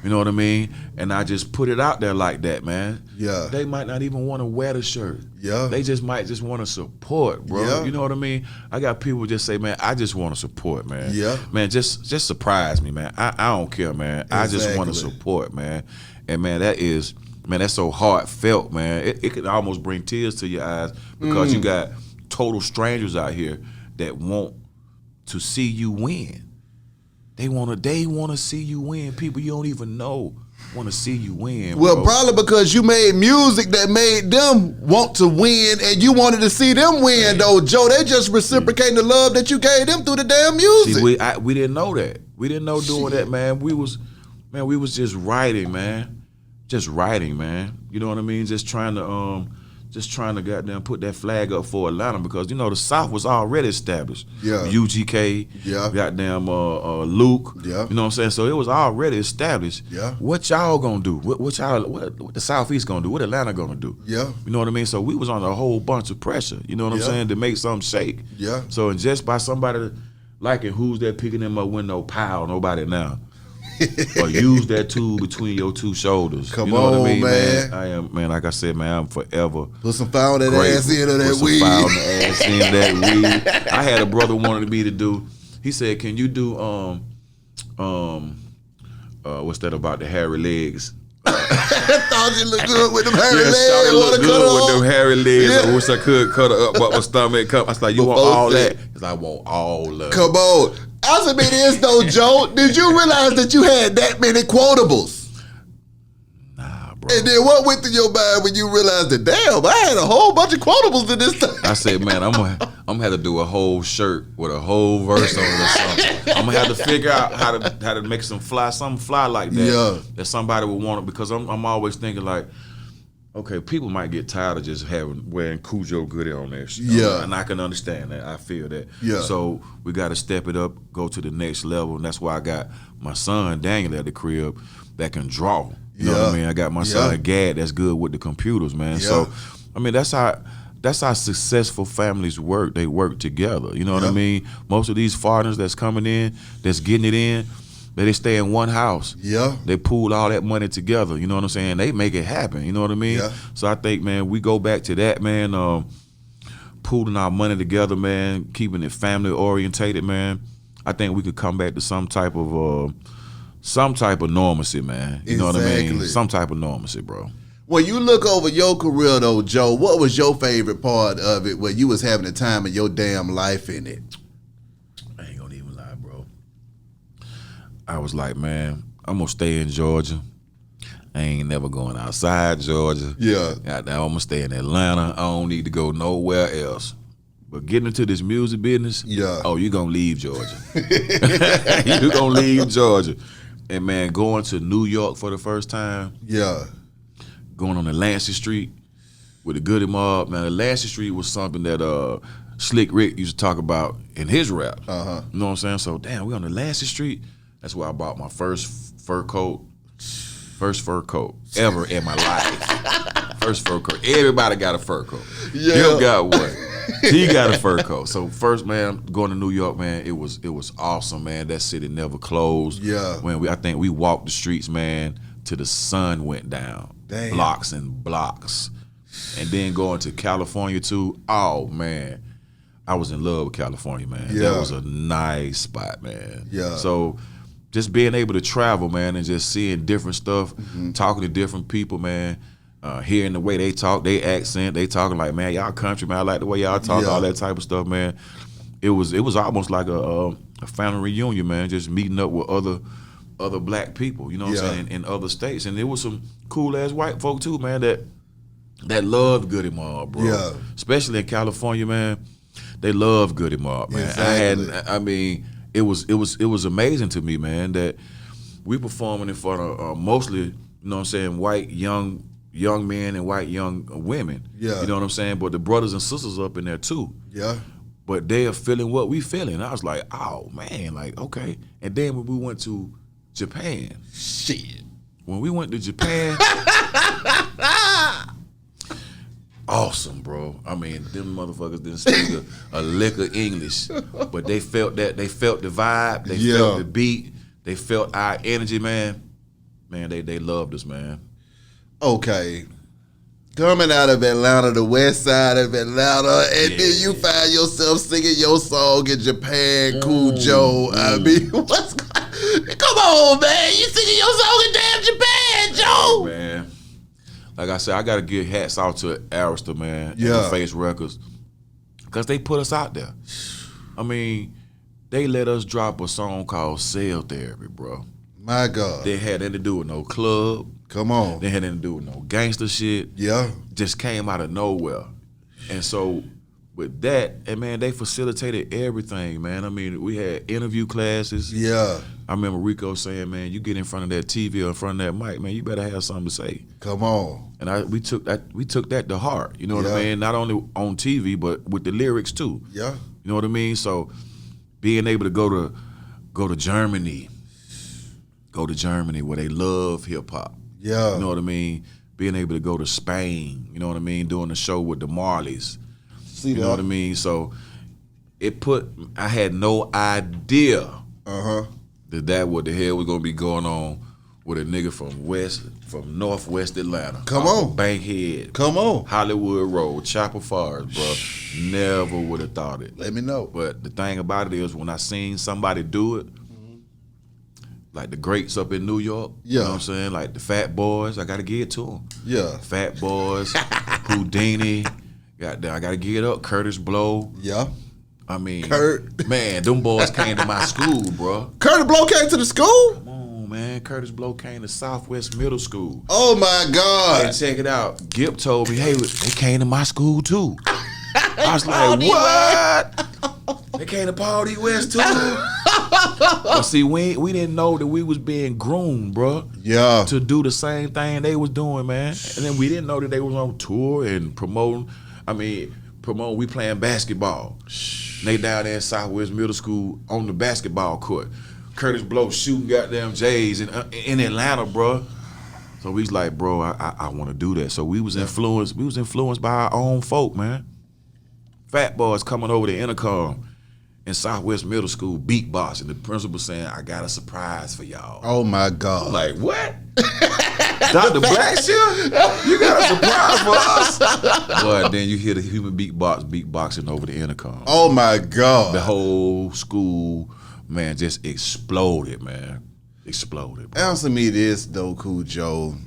You know what I mean? And I just put it out there like that, man. Yeah. They might not even want to wear the shirt. Yeah. They just might just want to support, bro. Yeah. You know what I mean? I got people just say, man, I just want to support, man. Yeah. Man, just surprise me, man. I don't care, man. Exactly. I just want to support, man. And man, that's so heartfelt, man. It can almost bring tears to your eyes because you got total strangers out here that want to see you win. They wanna see you win. People you don't even know want to see you win. Well, bro. probably because you made music that made them want to win, and you wanted to see them win, though, Joe. They just reciprocating the love that you gave them through the damn music. See, we didn't know that. We didn't know doing that, man. We was just writing, man. Just writing, man. You know what I mean? Just trying to goddamn put that flag up for Atlanta because you know the South was already established. Yeah. UGK. Yeah. Goddamn Luke. Yeah. You know what I'm saying? So it was already established. Yeah. What y'all gonna do? What the Southeast gonna do? What Atlanta gonna do? Yeah. You know what I mean? So we was under a whole bunch of pressure. You know what I'm Yeah. saying? To make something shake. Yeah. So and just by somebody liking who's that picking them up with no pow, nobody now. Or use that tool between your two shoulders. Come you know on, what I mean, man. I am, man. Like I said, man, I'm forever. Put some fire on that grateful. ass in of that Put some weed. fire on the ass in that weed. I had a brother wanted me to do. He said, "Can you do what's that about the hairy legs?" I thought you looked good with them hairy legs. Shawty look Wanna cut good her with them off? hairy legs. Yeah. I wish I could cut her up, but my stomach come. I was like, "You want Before all said. that?" Because I want all of it. Come on. Answer me this though, Joe. Did you realize that you had that many quotables? Nah, bro. And then what went through your mind when you realized that, damn, I had a whole bunch of quotables in this thing? I said, man, I'm gonna have to do a whole shirt with a whole verse on it or something. I'm gonna have to figure out how to make something fly like that. Yeah. That somebody would want it because I'm always thinking like, okay, people might get tired of just wearing Khujo Goodie on there. Yeah. And I can understand that. I feel that. Yeah. So we got to step it up, go to the next level, and that's why I got my son Daniel at the crib that can draw. You know what I mean? I got my son Gad that's good with the computers, man. Yeah. So I mean that's how successful families work. They work together. You know what I mean? Most of these foreigners that's coming in, that's getting it in, they stay in one house. Yeah. They pool all that money together. You know what I'm saying? They make it happen. You know what I mean? Yeah. So I think, man, we go back to that, man. Pooling our money together, man. Keeping it family orientated, man. I think we could come back to some type of normalcy, man. You know what I mean? Exactly. Some type of normalcy, bro. When you look over your career though, Joe, what was your favorite part of it where you was having the time of your damn life in it? I ain't gonna even lie, bro. I was like, man, I'm gonna stay in Georgia. I ain't never going outside Georgia. Yeah. I'm gonna stay in Atlanta. I don't need to go nowhere else. But getting into this music business, oh, you gonna leave Georgia. You gonna leave Georgia. And man, going to New York for the first time, going on the Lancey Street with the Goodie Mob. Man, the Lancey Street was something that Slick Rick used to talk about in his rap. You know what I'm saying? So damn, we on the Lancey Street. That's where I bought my first fur coat ever in my life. First fur coat. Everybody got a fur coat. You got one. He got a fur coat. So first, man, going to New York, man, it was awesome, man. That city never closed. Yeah. When I think we walked the streets, man, till the sun went down. Damn. Blocks and blocks. And then going to California too. Oh man, I was in love with California, man. Yeah. That was a nice spot, man. Yeah. So just being able to travel, man, and just seeing different stuff, talking to different people, man, hearing the way they talk, they accent, they talking like, man, y'all country, man, I like the way y'all talk, all that type of stuff, man. it was almost like a family reunion, man. Just meeting up with other black people, you know what I'm saying, in other states. And there was some cool ass white folk too, man, that loved Goodie Mob, bro. Yeah. Especially in California, man. They love Goodie Mob, man. Exactly. It was amazing to me, man, that we performing in front of mostly, you know what I'm saying, white young men and white young women. Yeah. You know what I'm saying? But the brothers and sisters up in there too. Yeah. But they are feeling what we feeling. I was like, oh man, like, okay. And then when we went to Japan. Shit. When we went to Japan, awesome, bro. I mean, them motherfuckers didn't speak a lick of English, but they felt that. They felt the vibe. They felt the beat. They felt our energy, man. Man, they loved us, man. Okay. Coming out of Atlanta, the west side of Atlanta, and then you find yourself singing your song in Japan, Khujo. I mean, come on, man. You singing your song in damn Japan, Joe. Hey, man. Like I said, I got to give hats out to Arista, man, Yeah. and Face Records, because they put us out there. I mean, they let us drop a song called Cell Therapy, bro. My God. They had nothing to do with no club. Come on. They had nothing to do with no gangster shit. Yeah. Just came out of nowhere. And so with that, and man, they facilitated everything, man. I mean, we had interview classes. Yeah. I remember Rico saying, man, you get in front of that TV or in front of that mic, man, you better have something to say. Come on. And we took that to heart. You know what I mean? Not only on TV, but with the lyrics too. Yeah. You know what I mean? So being able to go to Germany, where they love hip hop. Yeah. You know what I mean? Being able to go to Spain, you know what I mean? Doing the show with the Marleys. See You know what I mean? So I had no idea that what the hell was gonna be going on with a nigga from Northwest Atlanta. Come on. Bankhead. Come on. Hollywood Road, Chapel Forest, bro. Never would have thought it. Let me know. But the thing about it is when I seen somebody do it, like the greats up in New York, you know what I'm saying? Like the Fat Boys, I gotta give it to them. Yeah. Fat Boys, Houdini, I gotta give it up. Curtis Blow. Yeah. I mean, Kurt. Man, them boys came to my school, bro. Curtis Blow came to the school? Come on, man. Curtis Blow came to Southwest Middle School. Oh my God. And check it out. Gip told me, hey, they came to my school too. I was like, what? They came to Paul D. West too? But see, we didn't know that we was being groomed, bro. Yeah. To do the same thing they was doing, man. And then we didn't know that they was on tour and promoting. We playing basketball. They down there in Southwest Middle School on the basketball court. Curtis Blow shooting goddamn J's in Atlanta, bro. So we was like, bro, I want to do that. So we was influenced. We was influenced by our own folk, man. Fat Boys coming over the intercom in Southwest Middle School, beatboxing. The principal saying, I got a surprise for y'all. Oh my God. I'm like, what? Dr. Blackshill? You got a surprise for us? But then you hear the human beatboxing over the intercom. Oh my God. The whole school, man, just exploded, man. Exploded. Bro. Answer me this though, Khujo.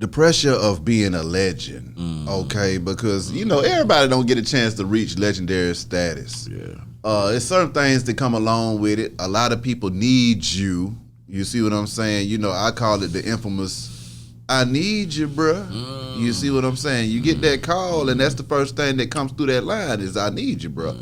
The pressure of being a legend, okay? Because, you know, everybody don't get a chance to reach legendary status. Yeah. It's certain things that come along with it. A lot of people need you. You see what I'm saying? You know, I call it the infamous, I need you, bruh. You see what I'm saying? You get that call, and that's the first thing that comes through that line is, I need you, bruh.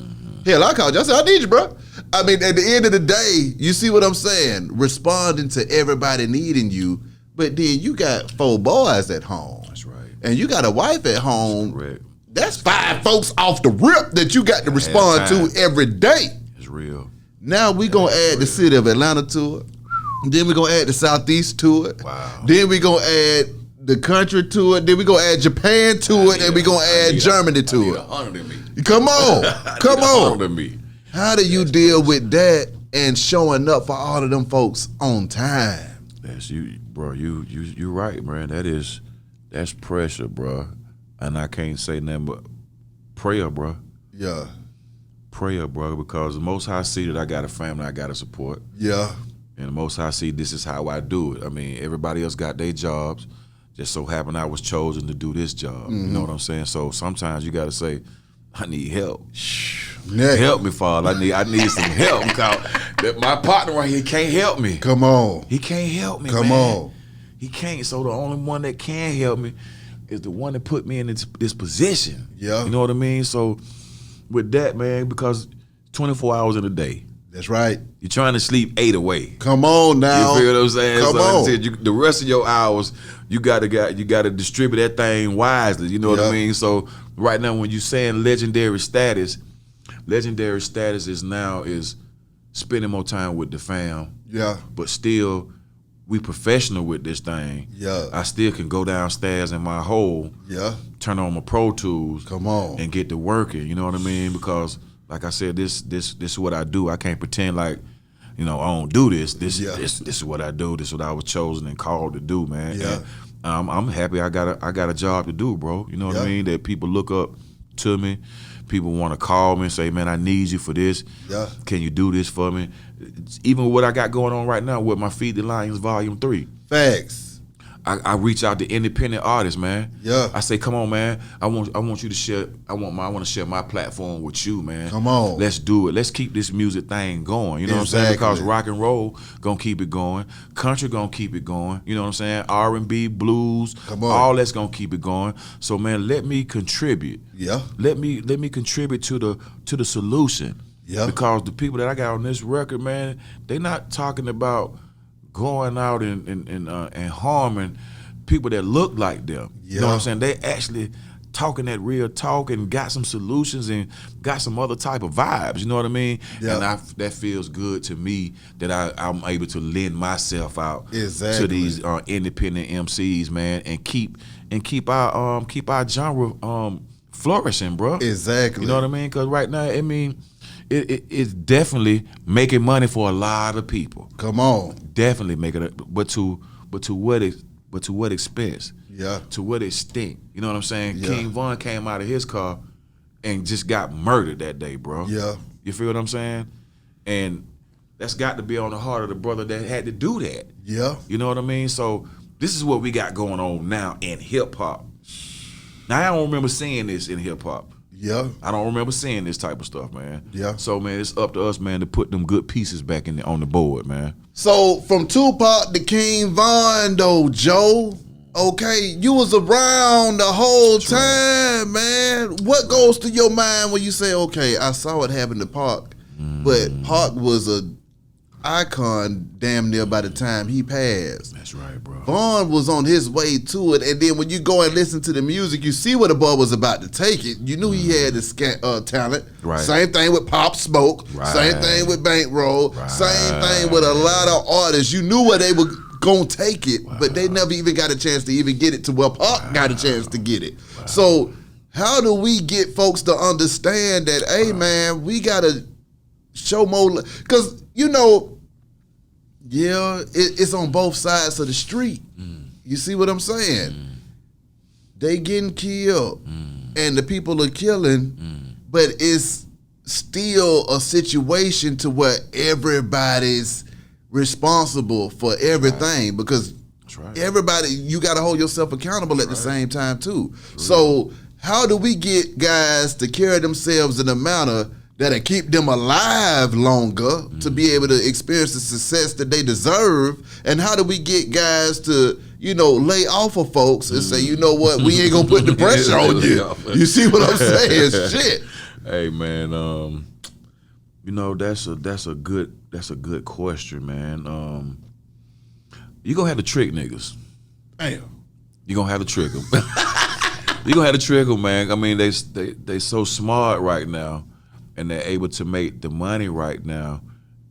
Hell, I called you. I said, I need you, bruh. I mean, at the end of the day, you see what I'm saying? Responding to everybody needing you, but then you got 4 boys at home. That's right. And you got a wife at home. That's correct. That's 5 folks off the rip that you got to respond to every day. It's real. Now we gonna add the city of Atlanta to it. Then we gonna add the Southeast to it. Wow. Then we gonna add the country to it. Then we gonna add Japan to it, and we gonna add Germany to it. 100 of me. Come on, come on. 100 of me. How do you deal with that and showing up for all of them folks on time? That's you, bro. You right, man. That's pressure, bro. And I can't say nothing but prayer, bro. Yeah. Prayer, bro, because the Most High see that I got a family I got to support. Yeah. And the Most High see this is how I do it. I mean, everybody else got their jobs. Just so happened I was chosen to do this job. You know what I'm saying? So sometimes you got to say, I need help. Next. Help me, Father. I need some help. Because my partner right here can't help me. Come on. He can't help me, Come man. on. He can't. So the only one that can help me is the one that put me in this position. Yeah. You know what I mean? So with that, man, because 24 hours in a day. That's right. You're trying to sleep 8 away. Come on now. You feel what I'm saying? Come so on. the rest of your hours, you gotta distribute that thing wisely. You know what I mean? So right now, when you're saying legendary status is spending more time with the fam. Yeah. But still, we professional with this thing. Yeah. I still can go downstairs in my hole. Yeah. Turn on my Pro Tools. Come on. And get to working. You know what I mean? Because like I said, this is what I do. I can't pretend like, I don't do this. This is what I do. This is what I was chosen and called to do, man. Yeah. And I'm happy I got a job to do, bro. You know what I mean? That people look up to me. People want to call me and say, man, I need you for this. Yeah. Can you do this for me? Even what I got going on right now with my Feed the Lions Volume 3. Facts. I reach out to independent artists, man. Yeah. I say, come on, man. I want you to share. I want to share my platform with you, man. Come on. Let's do it. Let's keep this music thing going. You know what I'm saying? Because rock and roll gonna keep it going. Country gonna keep it going. You know what I'm saying? R&B, blues, all that's gonna keep it going. So, man, let me contribute. Yeah. Let me contribute to the solution. Yeah. Because the people that I got on this record, man, they not talking about going out and harming people that look like them. Yeah. You know what I'm saying? They actually talking that real talk and got some solutions and got some other type of vibes. You know what I mean? Yeah. And that feels good to me that I'm able to lend myself out Exactly. to these independent MCs, man, and keep our genre flourishing, bro. Exactly. You know what I mean? Because right now, I mean, it's definitely making money for a lot of people. Come on. Definitely making it, but to what expense? Yeah. To what extent? You know what I'm saying? Yeah. King Von came out of his car and just got murdered that day, bro. Yeah. You feel what I'm saying? And that's got to be on the heart of the brother that had to do that. Yeah. You know what I mean? So this is what we got going on now in hip hop. Now I don't remember seeing this in hip hop. Yeah. I don't remember seeing this type of stuff, man. Yeah. So, man, it's up to us, man, to put them good pieces back on the board, man. So from Tupac to King Von, though, Joe, okay, you was around the whole time, man. What goes through your mind when you say, okay, I saw it happen to Pac, but Pac was a icon damn near by the time he passed. That's right, bro. Von was on his way to it, and then when you go and listen to the music, you see where the boy was about to take it. You knew he had the talent. Right. Same thing with Pop Smoke. Right. Same thing with Bankroll. Right. Same thing with a lot of artists. You knew where they were gonna take it, but they never even got a chance to even get it to where Pac got a chance to get it. So how do we get folks to understand that, hey man, we gotta show more? Because it's on both sides of the street. You see what I'm saying? They getting killed, and the people are killing, but it's still a situation to where everybody's responsible for everything because everybody, you got to hold yourself accountable at the same time too. So how do we get guys to carry themselves in a manner that'll keep them alive longer to be able to experience the success that they deserve? And how do we get guys to, lay off of folks and say, you know what, we ain't gonna put the pressure on you. You see what I'm saying? Shit. Hey man, that's a good question, man. You gonna have to trick niggas. Damn. You gonna have to trick them. You gonna have to trick them, man. I mean, they so smart right now, and they're able to make the money right now,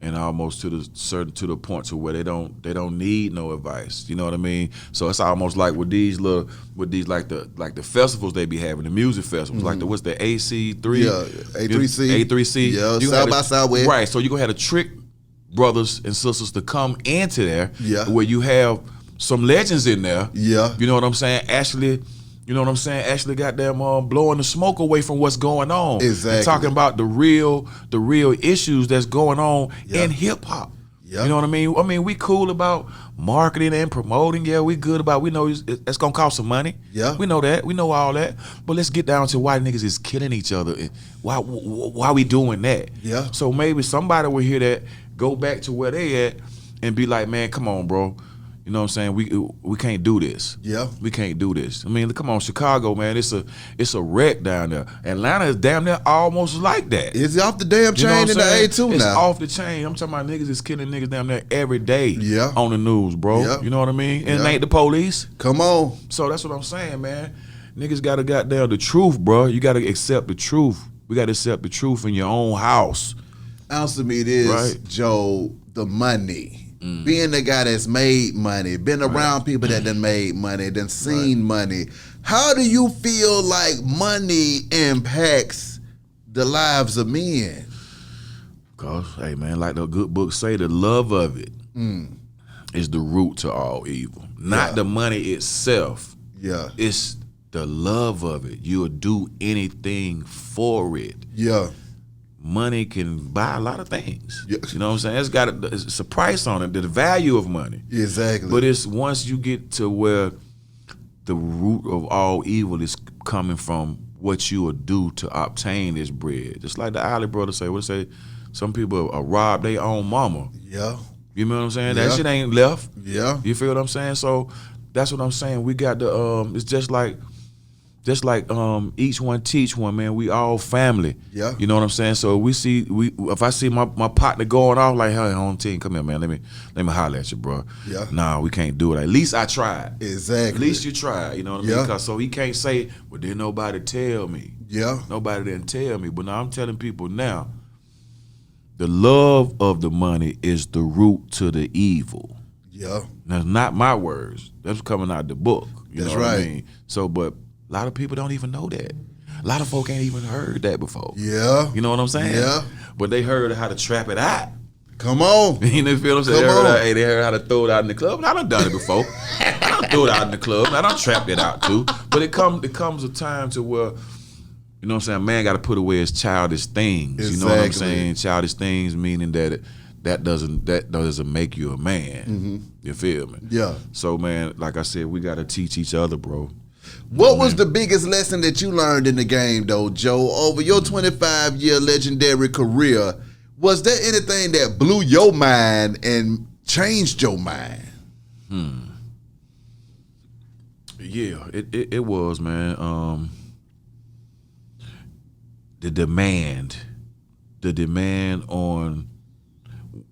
and almost to the point to where they don't need no advice. You know what I mean? So it's almost like with these like the festivals they be having, the music festivals, like what's the AC3? Yeah, A3C. A3C. Yeah, you South by Southwest. Right. So you gonna have to trick brothers and sisters to come into there, where you have some legends in there. Yeah. You know what I'm saying? Actually goddamn blowing the smoke away from what's going on. Exactly. And talking about the real issues that's going on in hip hop. Yeah. You know what I mean? I mean, we cool about marketing and promoting. Yeah, we good about. We know it's gonna cost some money. Yeah. We know that. We know all that. But let's get down to why niggas is killing each other. And why we doing that? Yeah. So maybe somebody will hear that, go back to where they at, and be like, man, come on, bro. You know what I'm saying? We can't do this. Yeah. We can't do this. I mean, come on, Chicago, man. It's a wreck down there. Atlanta is damn near almost like that. It's off the damn You know chain what in the I'm saying? A2 It's now. off the chain. I'm talking about niggas is killing niggas down there every day. Yeah. On the news, bro. Yeah. You know what I mean? And it Yeah. ain't the police. Come on. So that's what I'm saying, man. Niggas gotta goddamn the truth, bro. You gotta accept the truth. We gotta accept the truth in your own house. Answer me this, Right. Joe, the money. Being the guy that's made money, been around people that done made money, done seen money. How do you feel like money impacts the lives of men? Cause, hey man, like the good book say, the love of it is the root to all evil. Not the money itself. Yeah. It's the love of it. You'll do anything for it. Yeah. Money can buy a lot of things. Yeah. You know what I'm saying? It's a price on it, the value of money. Exactly. But it's once you get to where the root of all evil is coming from what you will do to obtain this bread. Just like the Alley brothers say, some people are rob their own mama. Yeah. You know what I'm saying? Yeah. That shit ain't left. Yeah. You feel what I'm saying? So that's what I'm saying. We got the it's just like each one teach one, man. We all family. Yeah. You know what I'm saying? So if I see my partner going off like, hey, on team, come here, man. Let me holler at you, bro. Yeah. Nah, we can't do it. At least I tried. Exactly. At least you tried. You know what I mean? Yeah. 'Cause so he can't say, well, didn't nobody tell me. Yeah. Nobody didn't tell me. But now I'm telling people now, the love of the money is the root to the evil. Yeah. That's not my words. That's coming out the book. You That's know what I right. mean? So, but a lot of people don't even know that. A lot of folk ain't even heard that before. Yeah. You know what I'm saying? Yeah. But they heard how to trap it out. Come on. You know, feel what I'm saying? They heard how to throw it out in the club. And I done done it before. I done throw it out in the club. And I done trapped it out too. But it comes a time to where, you know what I'm saying, a man got to put away his childish things. Exactly. You know what I'm saying? Childish things meaning that doesn't make you a man. Mm-hmm. You feel me? Yeah. So, man, like I said, we got to teach each other, bro. What was the biggest lesson that you learned in the game, though, Joe? Over your 25-year legendary career, was there anything that blew your mind and changed your mind? Yeah, it was, man. The demand on,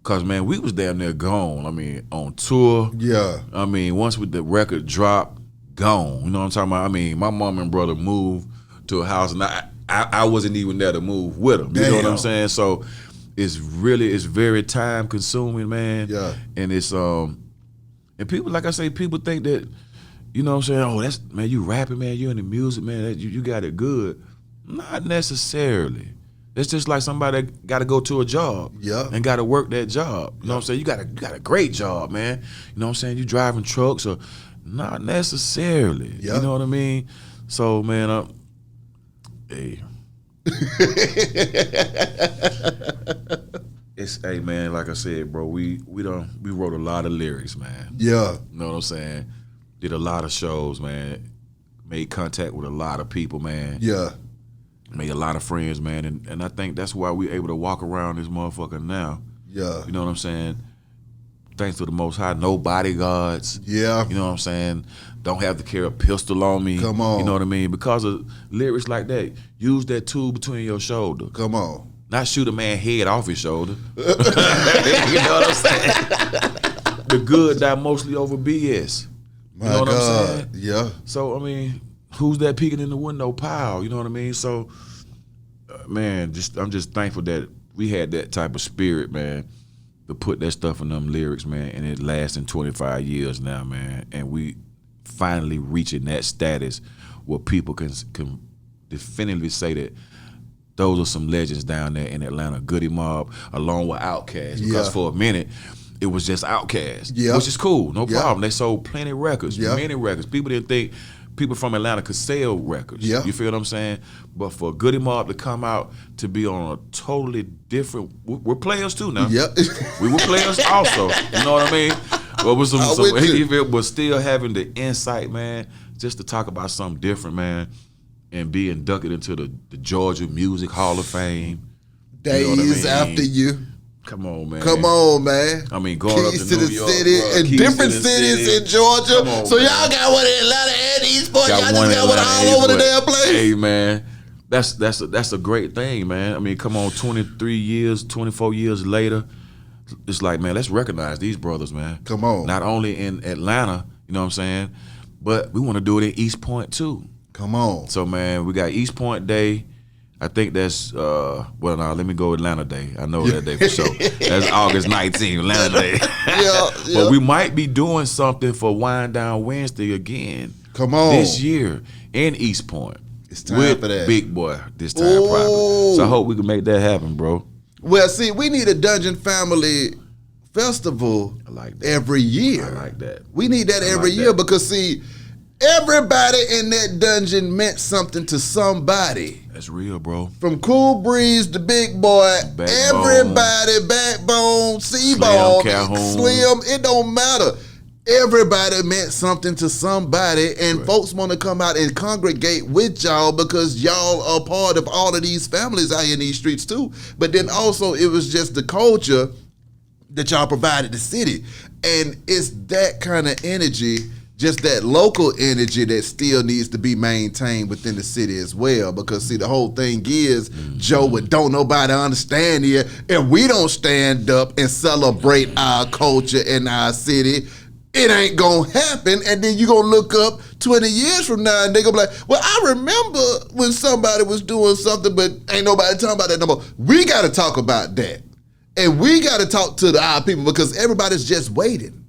cause man, we was damn near gone. I mean, on tour. Yeah. I mean, once with the record dropped, gone. You know what I'm talking about? I mean, my mom and brother moved to a house, and I wasn't even there to move with them. You know what I'm saying? So it's very time consuming, man. Yeah. And it's and people, like I say, people think that, you know what I'm saying? Oh, that's, man, you rapping, man. You in the music, man. You got it good. Not necessarily. It's just like somebody that got to go to a job, and got to work that job. You know what I'm saying? You got a great job, man. You know what I'm saying? You driving trucks or not necessarily. Yeah. You know what I mean? So, man, hey. Hey man, like I said, bro, we wrote a lot of lyrics, man. Yeah. You know what I'm saying? Did a lot of shows, man. Made contact with a lot of people, man. Yeah. Made a lot of friends, man. And I think that's why we're able to walk around this motherfucker now. Yeah. You know what I'm saying? Thanks to the Most High, no bodyguards. Yeah. You know what I'm saying? Don't have to carry a pistol on me. Come on. You know what I mean? Because of lyrics like that, use that tool between your shoulder. Come on. Not shoot a man head off his shoulder. You know what I'm saying? The good die mostly over BS. My you know what God. I'm saying? Yeah. So, I mean, who's that peeking in the window? Pow. You know what I mean? So, man, I'm just thankful that we had that type of spirit, man, to put that stuff in them lyrics, man, and it lasting 25 years now, man. And we finally reaching that status where people can definitively say that those are some legends down there in Atlanta. Goodie Mob, along with Outkast. Because for a minute, it was just Outkast, which is cool, no problem. They sold plenty of records, many records. People didn't think people from Atlanta could sell records. Yeah. You feel what I'm saying? But for Goodie Mob to come out to be on a totally different, we're players too now. Yep. We were players also. You know what I mean? But with but still having the insight, man, just to talk about something different, man, and be inducted into the Georgia Music Hall of Fame. Days you know what I mean? after you. Come on, man. Come on, man. I mean, going Keys up to to New the York, city bro. and Keys different to the cities city. in Georgia. Come on, so man. y'all got one in Atlanta and Eastport. Y'all just one got one all Atlanta, over the but, damn place. Hey, man, that's a great thing, man. I mean, come on, 23 years, 24 years later, it's like, man, let's recognize these brothers, man. Come on. Not only in Atlanta, you know what I'm saying, but we want to do it in East Point too. Come on. So, man, we got East Point Day. I think that's, let me go Atlanta Day. I know that day for sure. That's August 19th, Atlanta Day. Yeah. But we might be doing something for Wind Down Wednesday again. Come on. This year in East Point. It's time with for that. Big Boy this time, probably. So I hope we can make that happen, bro. Well, see, we need a Dungeon Family Festival I like that. every year. I like that. We need that every like year that. because, see, everybody in that dungeon meant something to somebody. That's real, bro. From Cool Breeze to Big Boy, Backbone. everybody, Backbone, C-Bone, Calhoun. Slim, it don't matter. Everybody meant something to somebody, and Right. folks want to come out and congregate with y'all because y'all are part of all of these families out here in these streets too. But then also it was just the culture that y'all provided the city. And it's that kind of energy, just that local energy that still needs to be maintained within the city as well. Because see, the whole thing is, Joe, what don't nobody understand here, if we don't stand up and celebrate our culture in our city, it ain't gonna happen. And then you gonna look up 20 years from now and they gonna be like, well, I remember when somebody was doing something, but ain't nobody talking about that no more. We gotta talk about that. And we gotta talk to our people because everybody's just waiting.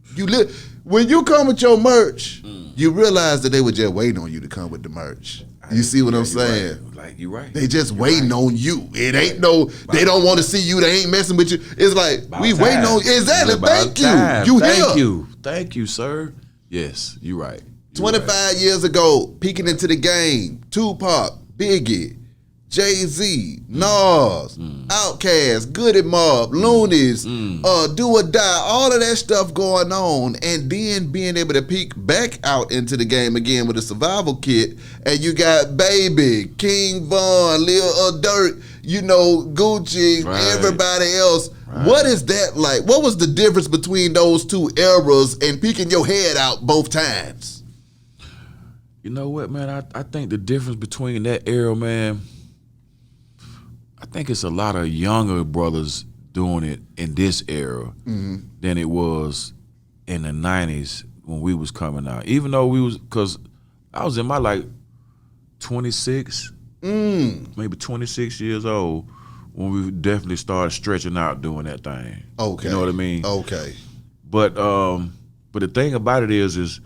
When you come with your merch, you realize that they were just waiting on you to come with the merch. You see what I'm saying? Like, you're right. They just waiting on you. It ain't no, they don't want to see you. They ain't messing with you. It's like, we waiting on you. Exactly. Thank you. Thank you. Thank you, sir. Yes, you're right. 25 years ago, peeking into the game, Tupac, Biggie, Jay-Z, Nas, Outkast, Goodie Mob, Loonies, Do or Die, all of that stuff going on, and then being able to peek back out into the game again with a survival kit, and you got Baby, King Von, Lil Durk, Gucci, Right. everybody else. Right. What is that like? What was the difference between those two eras and peeking your head out both times? You know what, man? I think the difference between that era, man, I think it's a lot of younger brothers doing it in this era than it was in the 90s when we was coming out. Even though because I was in my 26, maybe 26 years old when we definitely started stretching out doing that thing. Okay. You know what I mean? Okay. But the thing about it is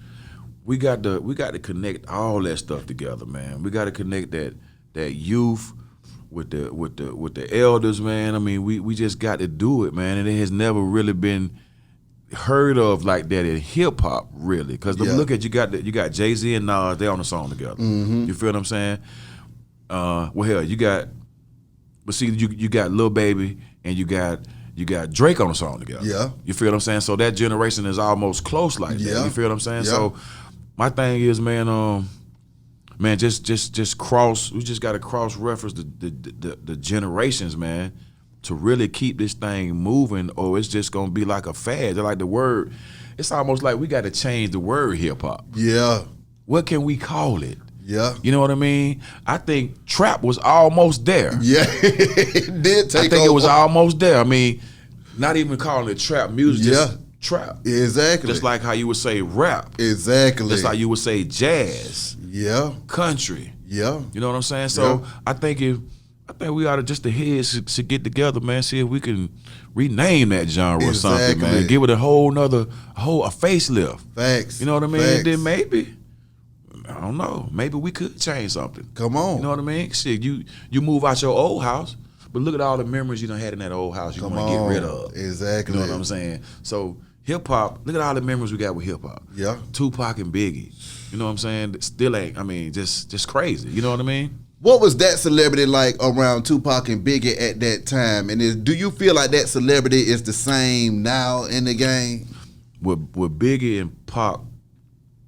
we got to connect all that stuff together, man. We got to connect that youth with the elders, man. I mean, we just got to do it, man. And it has never really been heard of like that in hip hop, really. Because look at you got Jay-Z and Nas, they on the song together. You feel what I'm saying? Well, hell, you got Lil Baby and you got Drake on the song together. Yeah. You feel what I'm saying? So that generation is almost close like that. Yeah. You feel what I'm saying? Yeah. So my thing is, man, just cross. We just got to cross reference the generations, man, to really keep this thing moving, or it's just gonna be like a fad. They're like the word. It's almost like we got to change the word hip hop. Yeah. What can we call it? Yeah. You know what I mean? I think trap was almost there. Yeah. It did take I think over. it was almost there. I mean, not even calling it trap music, just Yeah. trap. Exactly. Just like how you would say rap. Exactly. Just like you would say jazz, Yeah. country. Yeah. You know what I'm saying? So Yeah. I think we ought to just the heads should get together, man. See if we can rename that genre or something, man. Exactly. Give it a facelift. Facts. You know what I mean? Facts. And then maybe, I don't know, maybe we could change something. Come on. You know what I mean? Shit, you move out your old house, but look at all the memories you done had in that old house you want to get rid of. Exactly. You know what I'm saying? So hip hop. Look at all the memories we got with hip hop. Yeah. Tupac and Biggie. You know what I'm saying? Still ain't. I mean, just crazy. You know what I mean? What was that celebrity like around Tupac and Biggie at that time? And do you feel like that celebrity is the same now in the game? With Biggie and Pac,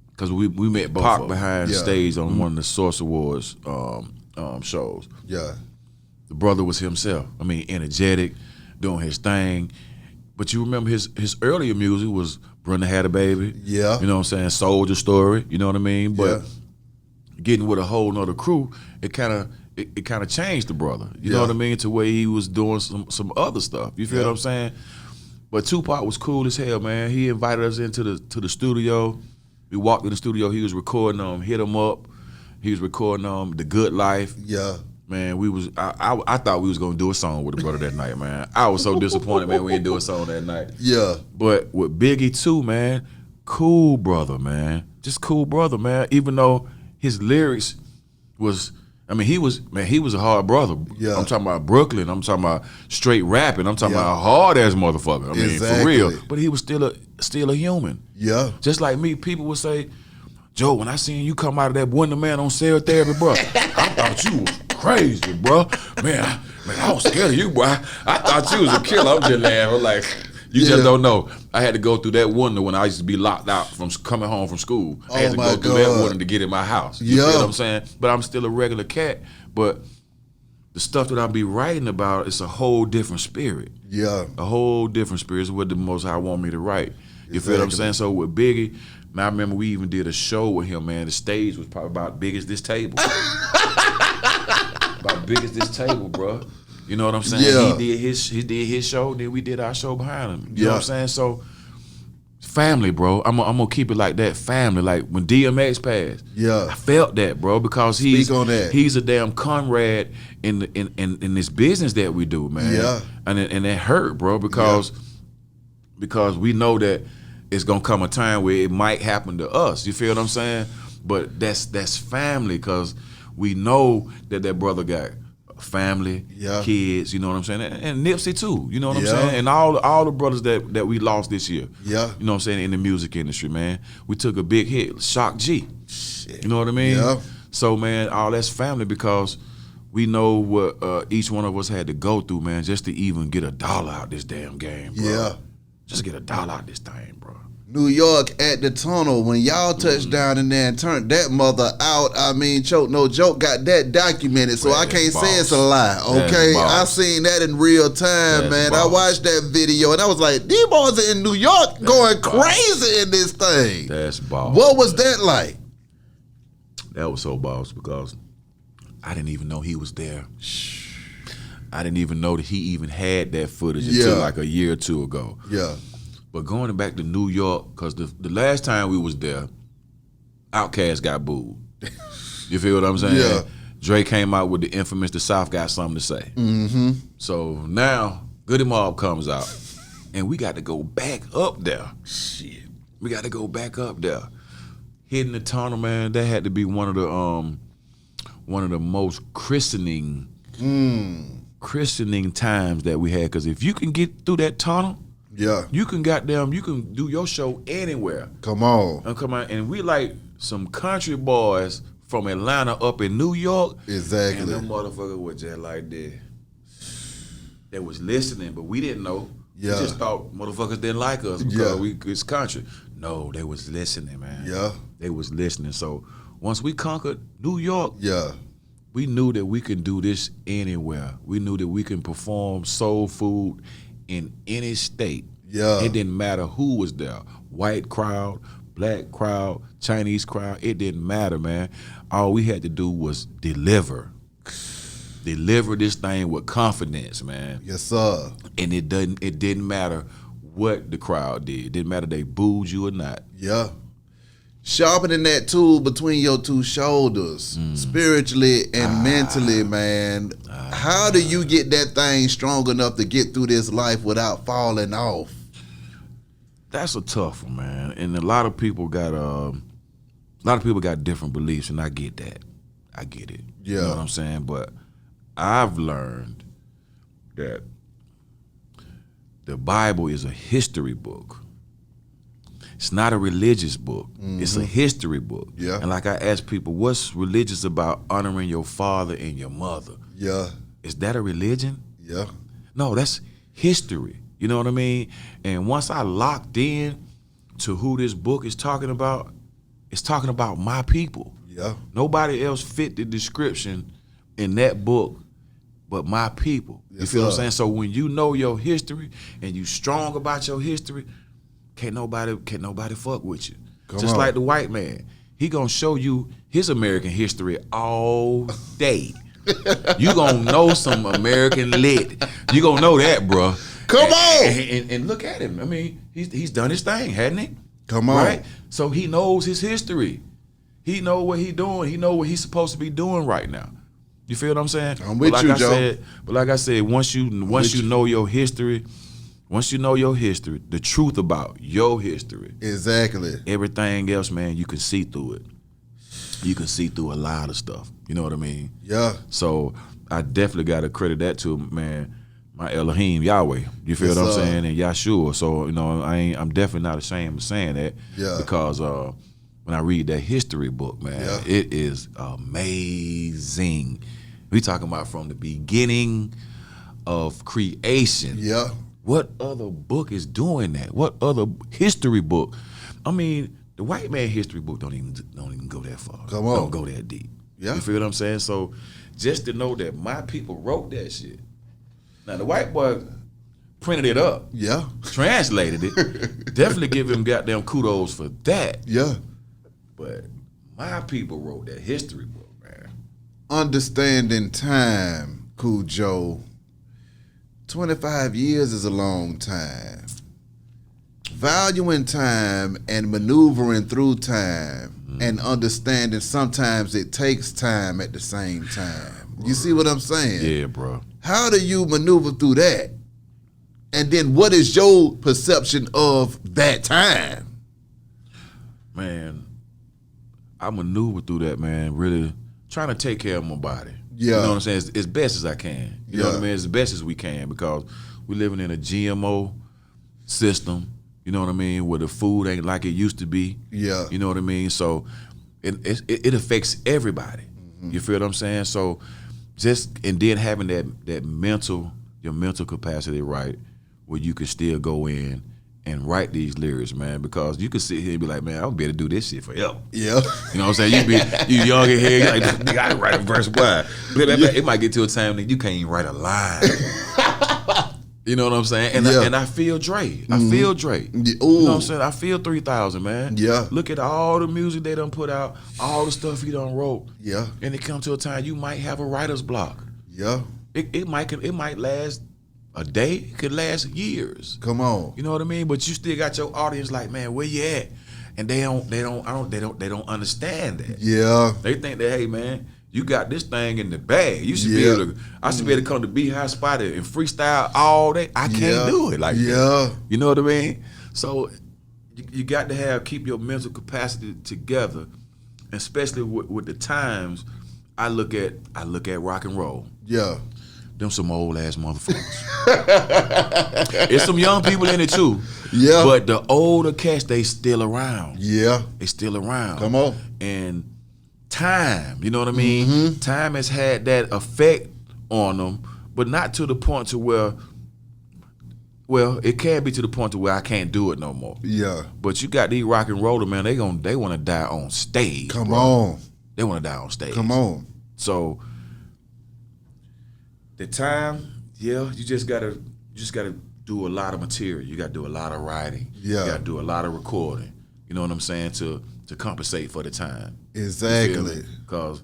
because we met Pac behind stage on one of the Source Awards shows. Yeah. The brother was himself. I mean, energetic, doing his thing. But you remember his earlier music was Brenda Had a Baby. Yeah. You know what I'm saying? Soldier Story. You know what I mean? But getting with a whole nother crew, it kind of changed the brother. You know what I mean? To where he was doing some other stuff. You feel what I'm saying? But Tupac was cool as hell, man. He invited us into the studio. We walked in the studio. He was recording Hit 'Em Up. He was recording The Good Life. Yeah. Man, I thought we was gonna do a song with the brother that night, man. I was so disappointed, man, we didn't do a song that night. Yeah. But with Biggie too, man, cool brother, man. Just cool brother, man. Even though his lyrics was, I mean, he was a hard brother. Yeah. I'm talking about Brooklyn. I'm talking about straight rapping. I'm talking about a hard ass motherfucker. I mean, for real. But he was still a human. Yeah. Just like me, people would say, Joe, when I seen you come out of that Wonder Man on Cell Therapy, bro, I thought you was crazy, bro. Man, I was scared of you, bro. I thought you was a killer. I'm just laughing. I'm like, you just don't know. I had to go through that wonder when I used to be locked out from coming home from school. I had to go through that wonder to get in my house. You feel what I'm saying? But I'm still a regular cat. But the stuff that I be writing about, it's a whole different spirit. Yeah. A whole different spirit is what the Most High want me to write. You feel what I'm saying? So with Biggie, man, I remember we even did a show with him, man. The stage was probably about big as this table. About big as this table, bro. You know what I'm saying? Yeah. He did his show, then we did our show behind him. You know what I'm saying? So family, bro. I'm gonna keep it like that. Family. Like when DMX passed, I felt that, bro, because he's a damn comrade in this business that we do, man. Yeah. And it hurt, bro, because we know that it's gonna come a time where it might happen to us. You feel what I'm saying? But that's family, because we know that brother got family, kids, you know what I'm saying? And Nipsey too, you know what I'm saying? And all the brothers that we lost this year. Yeah. You know what I'm saying, in the music industry, man. We took a big hit, Shock G. Shit. You know what I mean? Yeah. So, man, all that's family, because we know what each one of us had to go through, man, just to even get $1 out this damn game, bro. Yeah. Just get $1 out this thing, bro. New York at the tunnel, when y'all touched down in there and turned that mother out, I mean, Choke No Joke got that documented, so I can't say it's a lie, okay? I seen that in real time, man. I watched that video, and I was like, these boys are in New York going crazy in this thing. That's boss. What was that like? That was so boss, because I didn't even know he was there. I didn't even know that he even had that footage until like a year or two ago. Yeah. But going back to New York, because the last time we was there, Outkast got booed. You feel what I'm saying? Yeah. Dre came out with the infamous "The South Got Something to Say." Mm-hmm. So now Goodie Mob comes out, and we got to go back up there. Shit, we got to go back up there. Hitting the tunnel, man. That had to be one of the most christening times that we had. Because if you can get through that tunnel, you can do your show anywhere. Come on. And we like some country boys from Atlanta up in New York. Exactly. And them motherfuckers were just like that. They was listening, but we didn't know. Yeah. We just thought motherfuckers didn't like us because it's country. No, they was listening, man. Yeah. They was listening. So once we conquered New York, we knew that we could do this anywhere. We knew that we can perform soul food in any state. Yeah. It didn't matter who was there. White crowd, black crowd, Chinese crowd. It didn't matter, man. All we had to do was deliver. Deliver this thing with confidence, man. Yes, sir. And it didn't matter what the crowd did. It didn't matter if they booed you or not. Yeah. Sharpening that tool between your two shoulders, spiritually and mentally, man. How do you get that thing strong enough to get through this life without falling off? That's a tough one, man. And a lot of people got different beliefs, and I get that. I get it. Yeah. You know what I'm saying? But I've learned that the Bible is a history book. It's not a religious book. It's a history book. Yeah. And like I ask people, what's religious about honoring your father and your mother? Yeah. Is that a religion? Yeah. No, that's history. You know what I mean? And once I locked in to who this book is talking about, it's talking about my people. Yeah. Nobody else fit the description in that book but my people. You feel what I'm saying? So when you know your history and you strong about your history, can't nobody fuck with you. Just like the white man. He gonna show you his American history all day. You gonna know some American lit. You gonna know that, bro. Come on. And look at him. I mean, he's done his thing, hadn't he? Come on. Right? So he knows his history. He know what he doing. He know what he's supposed to be doing right now. You feel what I'm saying? I'm with you, Joe. But like I said, once you know your history, the truth about your history. Exactly. Everything else, man, you can see through it. You can see through a lot of stuff. You know what I mean? Yeah. So I definitely got to credit that to, man, my Elohim, Yahweh. You feel what I'm saying? And Yahshua. So, you know, I'm definitely not ashamed of saying that. Yeah. Because when I read that history book, man, it is amazing. We talking about from the beginning of creation. Yeah. What other book is doing that? What other history book? I mean, the white man history book don't even go that far. Come on. Don't go that deep. Yeah. You feel what I'm saying? So just to know that my people wrote that shit. Now the white boy printed it up. Yeah. Translated it. Definitely give him goddamn kudos for that. Yeah. But my people wrote that history book, man. Understanding time, Khujo. 25 years is a long time. Valuing time and maneuvering through time and understanding sometimes it takes time at the same time. You see what I'm saying? Yeah, bro. How do you maneuver through that? And then what is your perception of that time? Man, I maneuver through that, man, really trying to take care of my body. Yeah. You know what I'm saying? As best as I can. You know what I mean? As best as we can, because we're living in a GMO system, you know what I mean, where the food ain't like it used to be. Yeah. You know what I mean? So it affects everybody. You feel what I'm saying? So and then having that your mental capacity right, where you can still go in and write these lyrics, man, because you could sit here and be like, man, I'll be able to do this shit forever. Yeah. You know what I'm saying? You young in here, you're like, nigga, I can write a verse, why? It might get to a time that you can't even write a line. You know what I'm saying? And I feel Dre. I feel Dre. You know what I'm saying? I feel 3000, man. Yeah. Look at all the music they done put out, all the stuff he done wrote. Yeah. And it comes to a time you might have a writer's block. Yeah. It might last a day, it could last years. Come on. You know what I mean? But you still got your audience like, man, where you at? And they don't understand that. Yeah. They think that, hey man, you got this thing in the bag. You should be able to I should be able to come to Beehive Spot and freestyle all day. I can't do it like that. You know what I mean? So you got to keep your mental capacity together, especially with the times. I look at rock and roll. Yeah. Them some old ass motherfuckers. It's some young people in it too. Yeah. But the older cats, they still around. Yeah. They still around. Come on. And time, you know what I mean? Time has had that effect on them, but not to the point to where, well, it can be to the point to where I can't do it no more. Yeah. But you got these rock and roller, man, they want to die on stage. Come on. They want to die on stage. Come on. So the time, you just gotta do a lot of material. You gotta do a lot of writing. Yeah. You gotta do a lot of recording. You know what I'm saying? To compensate for the time. Exactly. Because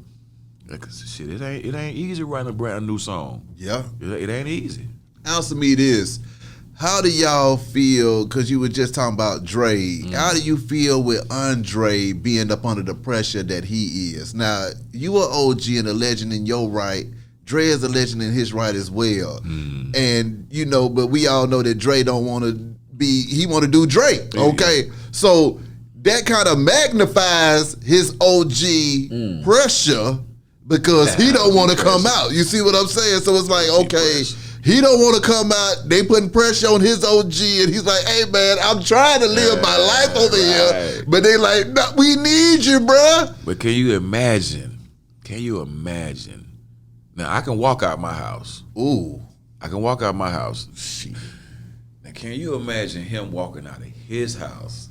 shit, it ain't easy writing a brand new song. Yeah. It ain't easy. Answer me this. How do y'all feel, because you were just talking about Dre, how do you feel with Andre being up under the pressure that he is? Now, you are OG and a legend in your right. Dre is a legend in his right as well. And, you know, but we all know that Dre don't want to he want to do Dre, okay? So that kind of magnifies his OG pressure because he don't want to come out. You see what I'm saying? So it's like, okay, He don't want to come out. They putting pressure on his OG, and he's like, "Hey man, I'm trying to live my life over here," but they like, "No, we need you, bruh." But can you imagine? Can you imagine? Now I can walk out my house. Ooh, I can walk out my house. Shit. Now can you imagine him walking out of his house?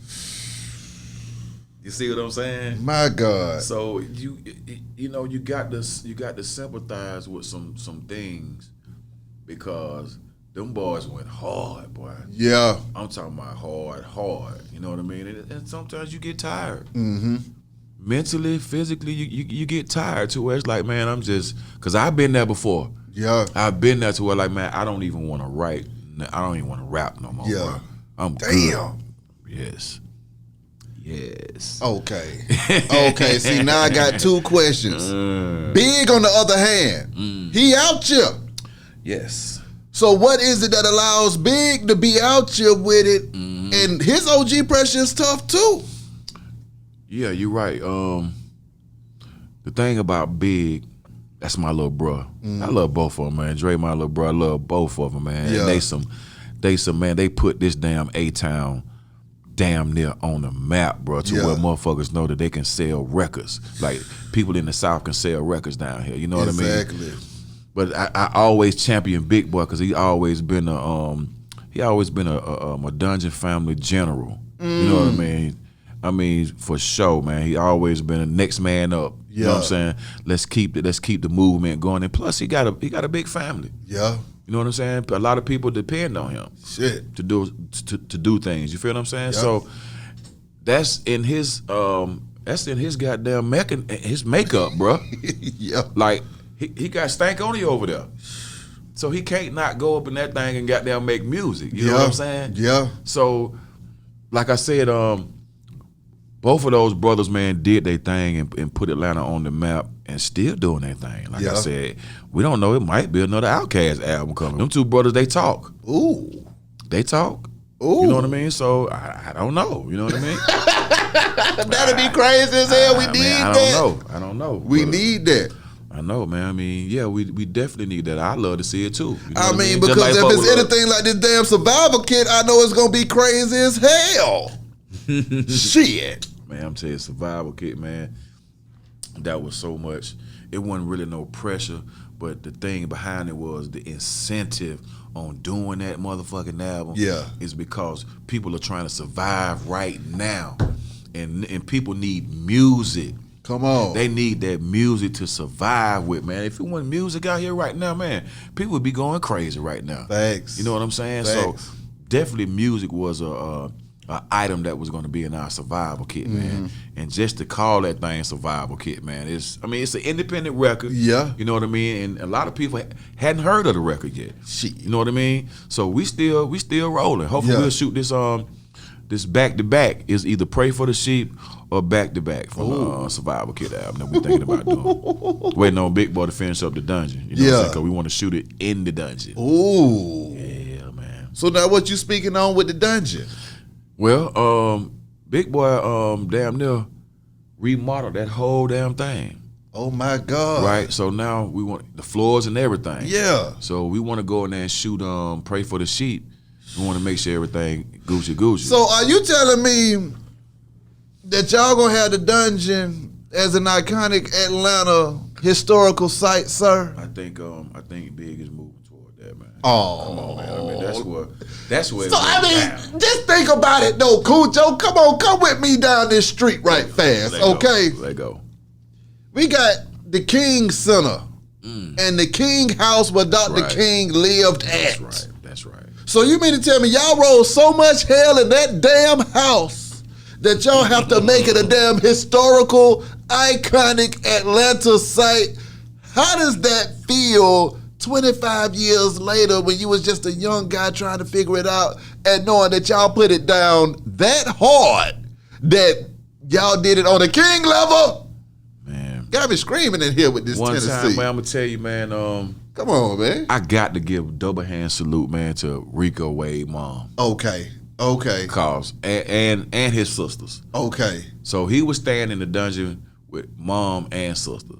You see what I'm saying? My God. So you got to sympathize with some things because them boys went hard, boy. Yeah. I'm talking about hard. You know what I mean? And sometimes you get tired. Mm-hmm. Mentally, physically, you get tired to where it's like, man, I'm just, because I've been there before. Yeah. I've been there to where like, man, I don't even want to write. I don't even want to rap no more. Yeah. Bro. I'm Damn. good. Yes. Okay. Okay. See, now I got two questions. Big, on the other hand, he out here. Yes. So what is it that allows Big to be out here with it? And his OG pressure is tough too. Yeah, you're right. The thing about Big, that's my little bro. I love both of them, man. Dre, my little bro, I love both of them, man. Yeah. And they some man, they put this damn A-Town damn near on the map, bro, to where motherfuckers know that they can sell records. Like people in the South can sell records down here. You know what I mean? Exactly. But I always champion Big Boy because he always been a Dungeon family general. You know what I mean? I mean, for sure, man. He always been a next man up. You know what I'm saying? Let's keep the movement going. And plus, he got a big family. Yeah. You know what I'm saying? A lot of people depend on him to do things. You feel what I'm saying? Yep. So that's in his goddamn his makeup, bro. Yeah. Like he got Stankonia over there, so he can't not go up in that thing and goddamn make music. You know what I'm saying? Yeah. So, like I said, both of those brothers, man, did their thing and put Atlanta on the map and still doing their thing. Like I said, we don't know. It might be another Outkast album coming. Them two brothers, they talk. Ooh. They talk. Ooh. You know what I mean? So, I don't know. You know what I mean? That'd be crazy as hell. We need that. I don't know. We need that. I know, man. I mean, yeah, we definitely need that. I love to see it too. You know I what mean, Just because like if fuck it's with anything like this damn survival kit, I know it's gonna be crazy as hell. Shit. Man, I'm telling you, survival kit, man. That was so much. It wasn't really no pressure, but the thing behind it was the incentive on doing that motherfucking album. Yeah. Is because people are trying to survive right now, and people need music. Come on. They need that music to survive with, man. If it wasn't music out here right now, man, people would be going crazy right now. Thanks. You know what I'm saying? Thanks. So definitely music was a item that was going to be in our survival kit, man. And just to call that thing survival kit, man, it's an independent record. Yeah. You know what I mean? And a lot of people hadn't heard of the record yet. Shit. You know what I mean? So we still rolling. Hopefully we'll shoot this back to back. Is either Pray for the Sheep or back to back from the survival kit album that we're thinking about doing. Waiting on Big Boy to finish up the dungeon. You know what I'm saying? Because we want to shoot it in the dungeon. Ooh. Yeah, man. So now what you speaking on with the dungeon? Well, Big Boy damn near remodeled that whole damn thing. Oh my God. Right? So now we want the floors and everything. Yeah. So we want to go in there and shoot Pray for the Sheep. We want to make sure everything Gucci. So are you telling me that y'all gonna have the dungeon as an iconic Atlanta historical site, sir? I think Big is moving toward that, man. Oh, come on, man. I mean, that's where. So I mean, just think about it though, Khujo. Come with me down this street right fast, okay? Let go. We got the King Center and the King House where Dr. King lived at. That's right. So you mean to tell me y'all roll so much hell in that damn house that y'all have to make it a damn historical, iconic Atlanta site? How does that feel 25 years later when you was just a young guy trying to figure it out and knowing that y'all put it down that hard that y'all did it on a King level? Man. Got me screaming in here with this Tennessee. One time, man, I'm going to tell you, man, come on, man. I got to give double hand salute, man, to Rico Wade mom. Okay. Cause and his sisters. Okay. So he was staying in the dungeon with mom and sisters.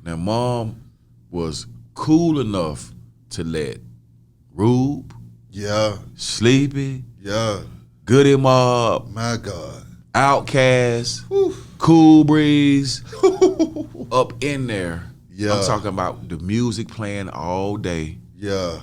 Now mom was cool enough to let Rube, Yeah. Sleepy, Yeah. Goodie Mob, My God. Outkast, Whew. Cool Breeze, up in there. Yeah. I'm talking about the music playing all day. Yeah.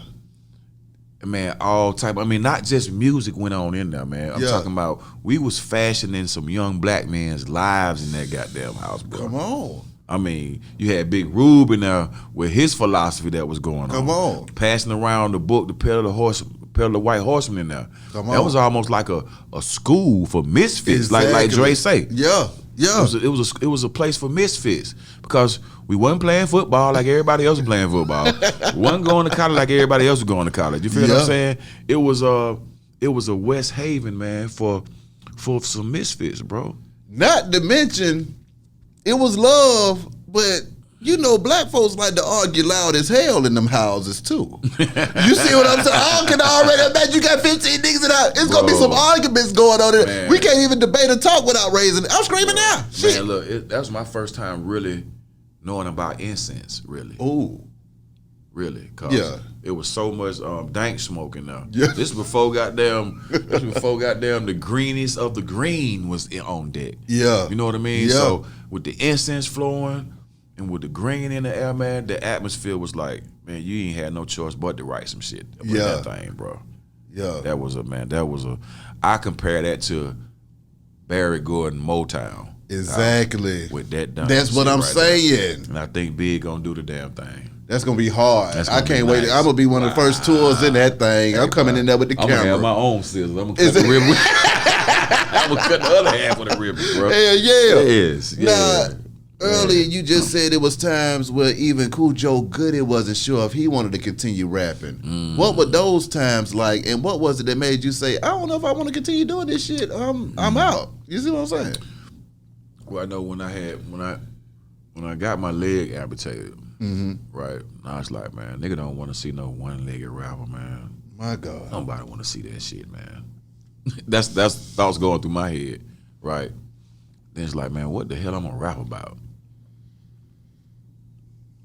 Man, all type. I mean, not just music went on in there, man. I'm talking about we was fashioning some young black men's lives in that goddamn house, bro. Come on. I mean, you had Big Rube in there with his philosophy that was going on. Come on. Passing around the book, the Pedal of the White Horseman in there. Come That on. was almost like a school for misfits, Exactly. like Dre say. Yeah. Yeah. It was a place for misfits because we wasn't playing football like everybody else was playing football. We wasn't going to college like everybody else was going to college. You feel what I'm saying? It was a West Haven, man, for some misfits, bro. Not to mention, it was love, but you know, black folks like to argue loud as hell in them houses too. You see what I'm saying? I can already imagine you got 15 niggas in there. It's gonna be some arguments going on there. Man. We can't even debate or talk without raising. I'm screaming now. Shit. Man, look, that was my first time really knowing about incense, really. Ooh. Really, cause Yeah. it was so much dank smoke in there. Yeah. This before goddamn the greeniest of the green was on deck. Yeah. You know what I mean? Yeah. So with the incense flowing and with the green in the air, man, the atmosphere was like, man, you ain't had no choice but to write some shit about Yeah. that thing, bro. Yeah. I compare that to Barry Gordon Motown. Exactly. With that done. That's what I'm saying. And I think Big gonna do the damn thing. That's gonna be hard. That's I gonna can't be wait. nice. I'm gonna be one of the first tours in that thing. I'm coming in there with the I'm camera. gonna have my own scissors. I'm gonna cut the ribbon. I'm gonna cut the other half of the ribbon, bro. Hell yeah. Yes. Yeah. Now, earlier you just said it was times where even Khujo Goodie wasn't sure if he wanted to continue rapping. What were those times like, and what was it that made you say, I don't know if I want to continue doing this shit. I'm out. You see what I'm saying? Well, I know when I got my leg amputated, right? I was like, man, nigga don't want to see no one-legged rapper, man. My God. Nobody want to see that shit, man. that's thoughts going through my head, right? Then it's like, man, what the hell I'm gonna rap about?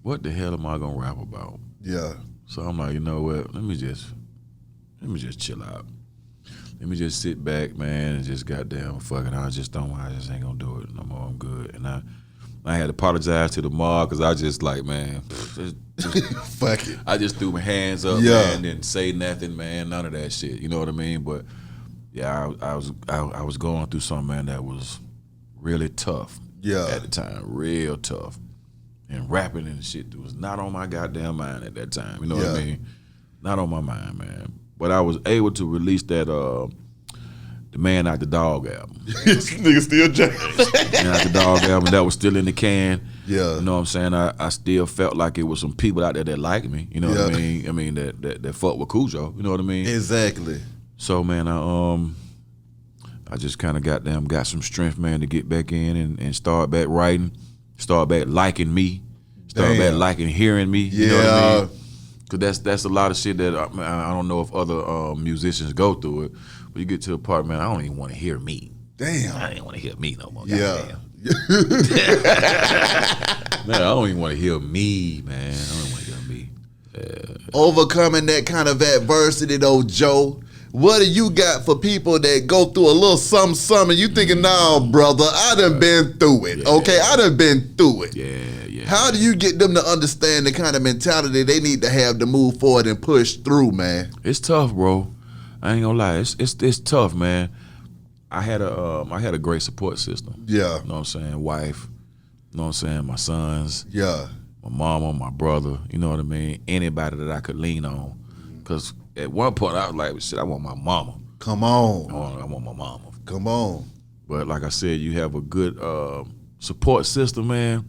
What the hell am I gonna rap about? Yeah. So I'm like, you know what? Let me just chill out. Let me just sit back, man, and just goddamn fucking. I just ain't gonna do it no more. I'm good. And I had to apologize to the mob because I just like, man, Fuck it. I just threw my hands up, man, didn't say nothing, man, none of that shit. You know what I mean? But yeah, I was going through something, man, that was really tough. Yeah. At the time, real tough. And rapping and shit was not on my goddamn mind at that time. You know what I mean? Not on my mind, man. But I was able to release that the Man Out the Dog album. This nigga still jamming. Man Out the Dog album, that was still in the can. Yeah. You know what I'm saying? I still felt like it was some people out there that liked me. You know what I mean? I mean that fuck with Khujo. You know what I mean? Exactly. So man, I just kind of got some strength, man, to get back in and start back writing, start back liking me, start back liking hearing me. You know what I mean? Cause that's a lot of shit that I don't know if other musicians go through it, but you get to a part, man, I don't even want to hear me. Damn. I ain't want to hear me no more. Yeah. Man, I don't even want to hear me, man. I don't want to hear me. Overcoming that kind of adversity though, Joe. What do you got for people that go through a little something, you thinking, nah, brother, I done been through it, okay? I done been through it. Yeah. How do you get them to understand the kind of mentality they need to have to move forward and push through, man? It's tough, bro. I ain't gonna lie. It's tough, man. I had a great support system. Yeah. You know what I'm saying? Wife, you know what I'm saying? My sons. Yeah. My mama, my brother, you know what I mean? Anybody that I could lean on. Because at one point I was like, shit, I want my mama. Come on. I want my mama. Come on. But like I said, you have a good support system, man.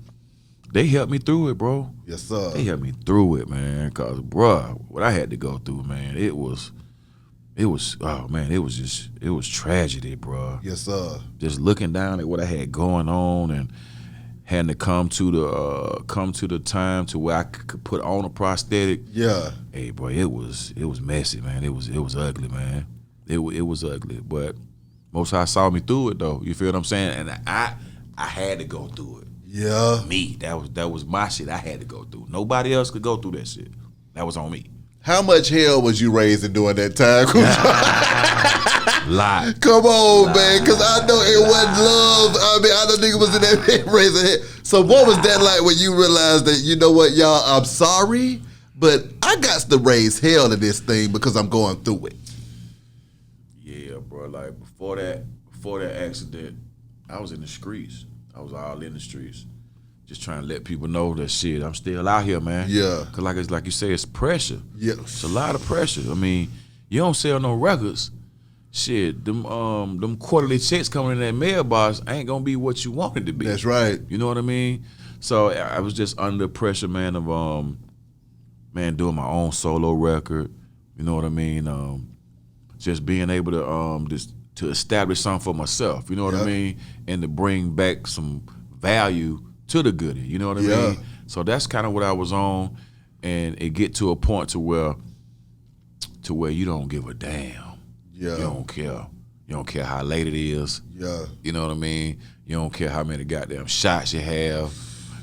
They helped me through it, bro. Yes, sir. They helped me through it, man. Because, bruh, what I had to go through, man, it was tragedy, bro. Yes, sir. Just looking down at what I had going on and having to come to the time to where I could put on a prosthetic. Yeah. Hey, boy, it was messy, man. It was ugly, man. It was ugly, but Most High saw me through it though. You feel what I'm saying? And I had to go through it. Yeah. Me, that was my shit. I had to go through. Nobody else could go through that shit. That was on me. How much hell was you raising during that time? Lot. Come on, man, because I know it wasn't love. I mean, I don't think it was in that raising hell. So what was that like when you realized that, you know what, y'all, I'm sorry, but I got to raise hell in this thing because I'm going through it? Yeah, bro. Like before that accident, I was in the streets. I was all in the streets, just trying to let people know that shit, I'm still out here, man. Yeah. Cause like you say, it's pressure. Yeah. It's a lot of pressure. I mean, you don't sell no records. Shit, them quarterly checks coming in that mailbox ain't gonna be what you want it to be. That's right. You know what I mean? So I was just under pressure, man, of doing my own solo record. You know what I mean? Just being able to establish something for myself. You know what I mean? And to bring back some value to the goodie. You know what I mean? So that's kind of what I was on, and it get to a point to where you don't give a damn. Yeah. You don't care. You don't care how late it is. Yeah. You know what I mean? You don't care how many goddamn shots you have.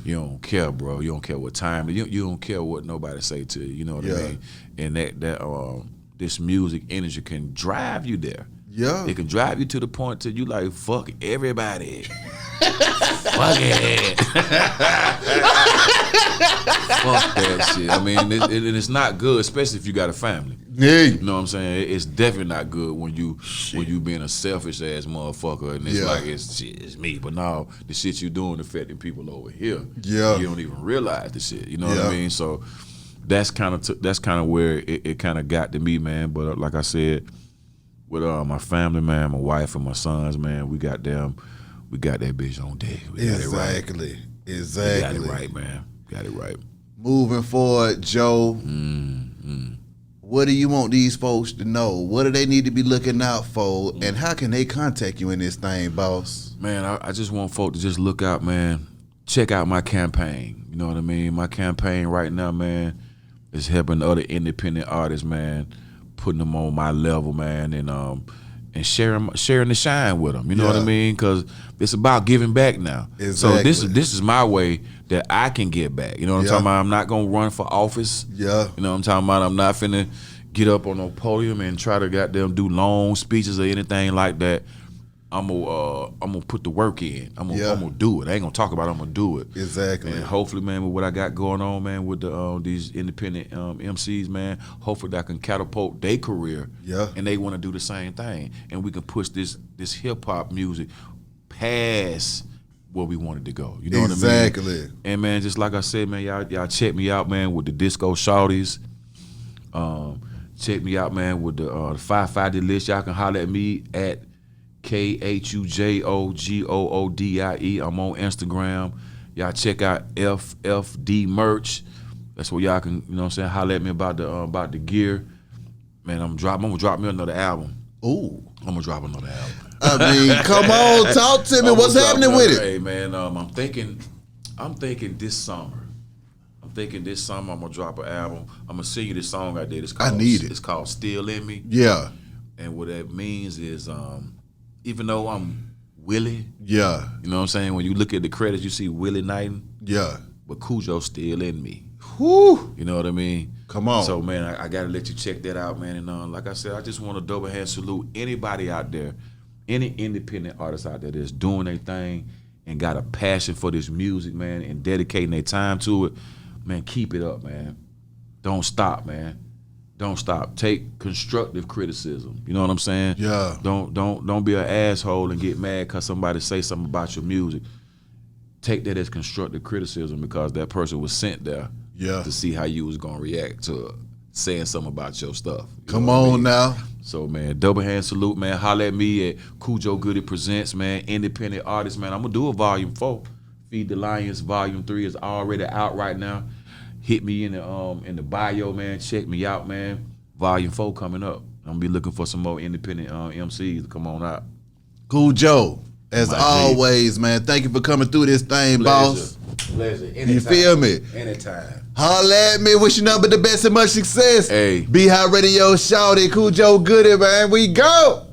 You don't care, bro. You don't care what time. You don't care what nobody say to you. You know what I mean? And that this music energy can drive you there. Yeah. It can drive you to the point till you like, fuck everybody. Fuck it. Fuck that shit. I mean, it's not good, especially if you got a family. Yeah. You know what I'm saying? It's definitely not good when you being a selfish ass motherfucker and it's like it's me. But no, the shit you doing affecting people over here. Yeah. You don't even realize the shit. You know what I mean? So that's kind of where it kind of got to me, man. But like I said, with my family, man, my wife and my sons, man, we got that bitch on deck. We got it right. Exactly. Got it right, man. Got it right. Moving forward, Joe, what do you want these folks to know? What do they need to be looking out for? And how can they contact you in this thing, boss? Man, I just want folk to just look out, man. Check out my campaign. You know what I mean? My campaign right now, man, is helping other independent artists, man, putting them on my level, man, and sharing the shine with them. You know what I mean? Because it's about giving back now. Exactly. So this is my way that I can get back. You know what I'm talking about? I'm not gonna run for office. Yeah. You know what I'm talking about? I'm not finna get up on no podium and try to goddamn do long speeches or anything like that. I'm gonna put the work in. I'm gonna do it. I ain't gonna talk about it. I'm gonna do it. Exactly. And hopefully, man, with what I got going on, man, with these independent MCs, man, hopefully I can catapult their career. Yeah. And they want to do the same thing, and we can push this hip hop music past where we wanted to go. You know what I mean? Exactly. And man, just like I said, man, y'all check me out, man, with the Disco Shawties. Check me out, man, with the 550 list. Y'all can holler at me at KhujoGoodie. I'm on Instagram. Y'all check out FFD merch. That's where y'all can, you know what I'm saying, holler at me about the gear. Man, I'm gonna drop me another album. Ooh. I'm gonna drop another album. I mean, come on, talk to me. What's happening with it? Hey man, I'm thinking this summer. I'm gonna drop an album. I'm gonna sing you this song I did. It's called Still In Me. Yeah. And what that means is even though I'm Willie, yeah, you know what I'm saying? When you look at the credits, you see Willie Knighton, yeah, but Khujo still in me. Whew. You know what I mean? Come on. So man, I gotta let you check that out, man. And like I said, I just want to double hand salute anybody out there, any independent artist out there that's doing their thing and got a passion for this music, man, and dedicating their time to it. Man, keep it up, man. Don't stop, man. Don't stop. Take constructive criticism. You know what I'm saying? Yeah. Don't be an asshole and get mad because somebody say something about your music. Take that as constructive criticism because that person was sent there to see how you was gonna react to saying something about your stuff. Come on now. So man, double hand salute, man. Holla at me at Khujo Goodie Presents, man. Independent artist, man. I'm gonna do a volume 4. Feed the Lions volume 3 is already out right now. Hit me in the bio, man. Check me out, man. Volume 4 coming up. I'm gonna be looking for some more independent MCs to come on out. Khujo, as always, man. Thank you for coming through this thing, boss. Pleasure. Anytime. You feel me? Anytime. Holla at me. Wish you nothing but the best and much success. Hey. Be High Radio, shout it. Khujo Goodie, man. We go.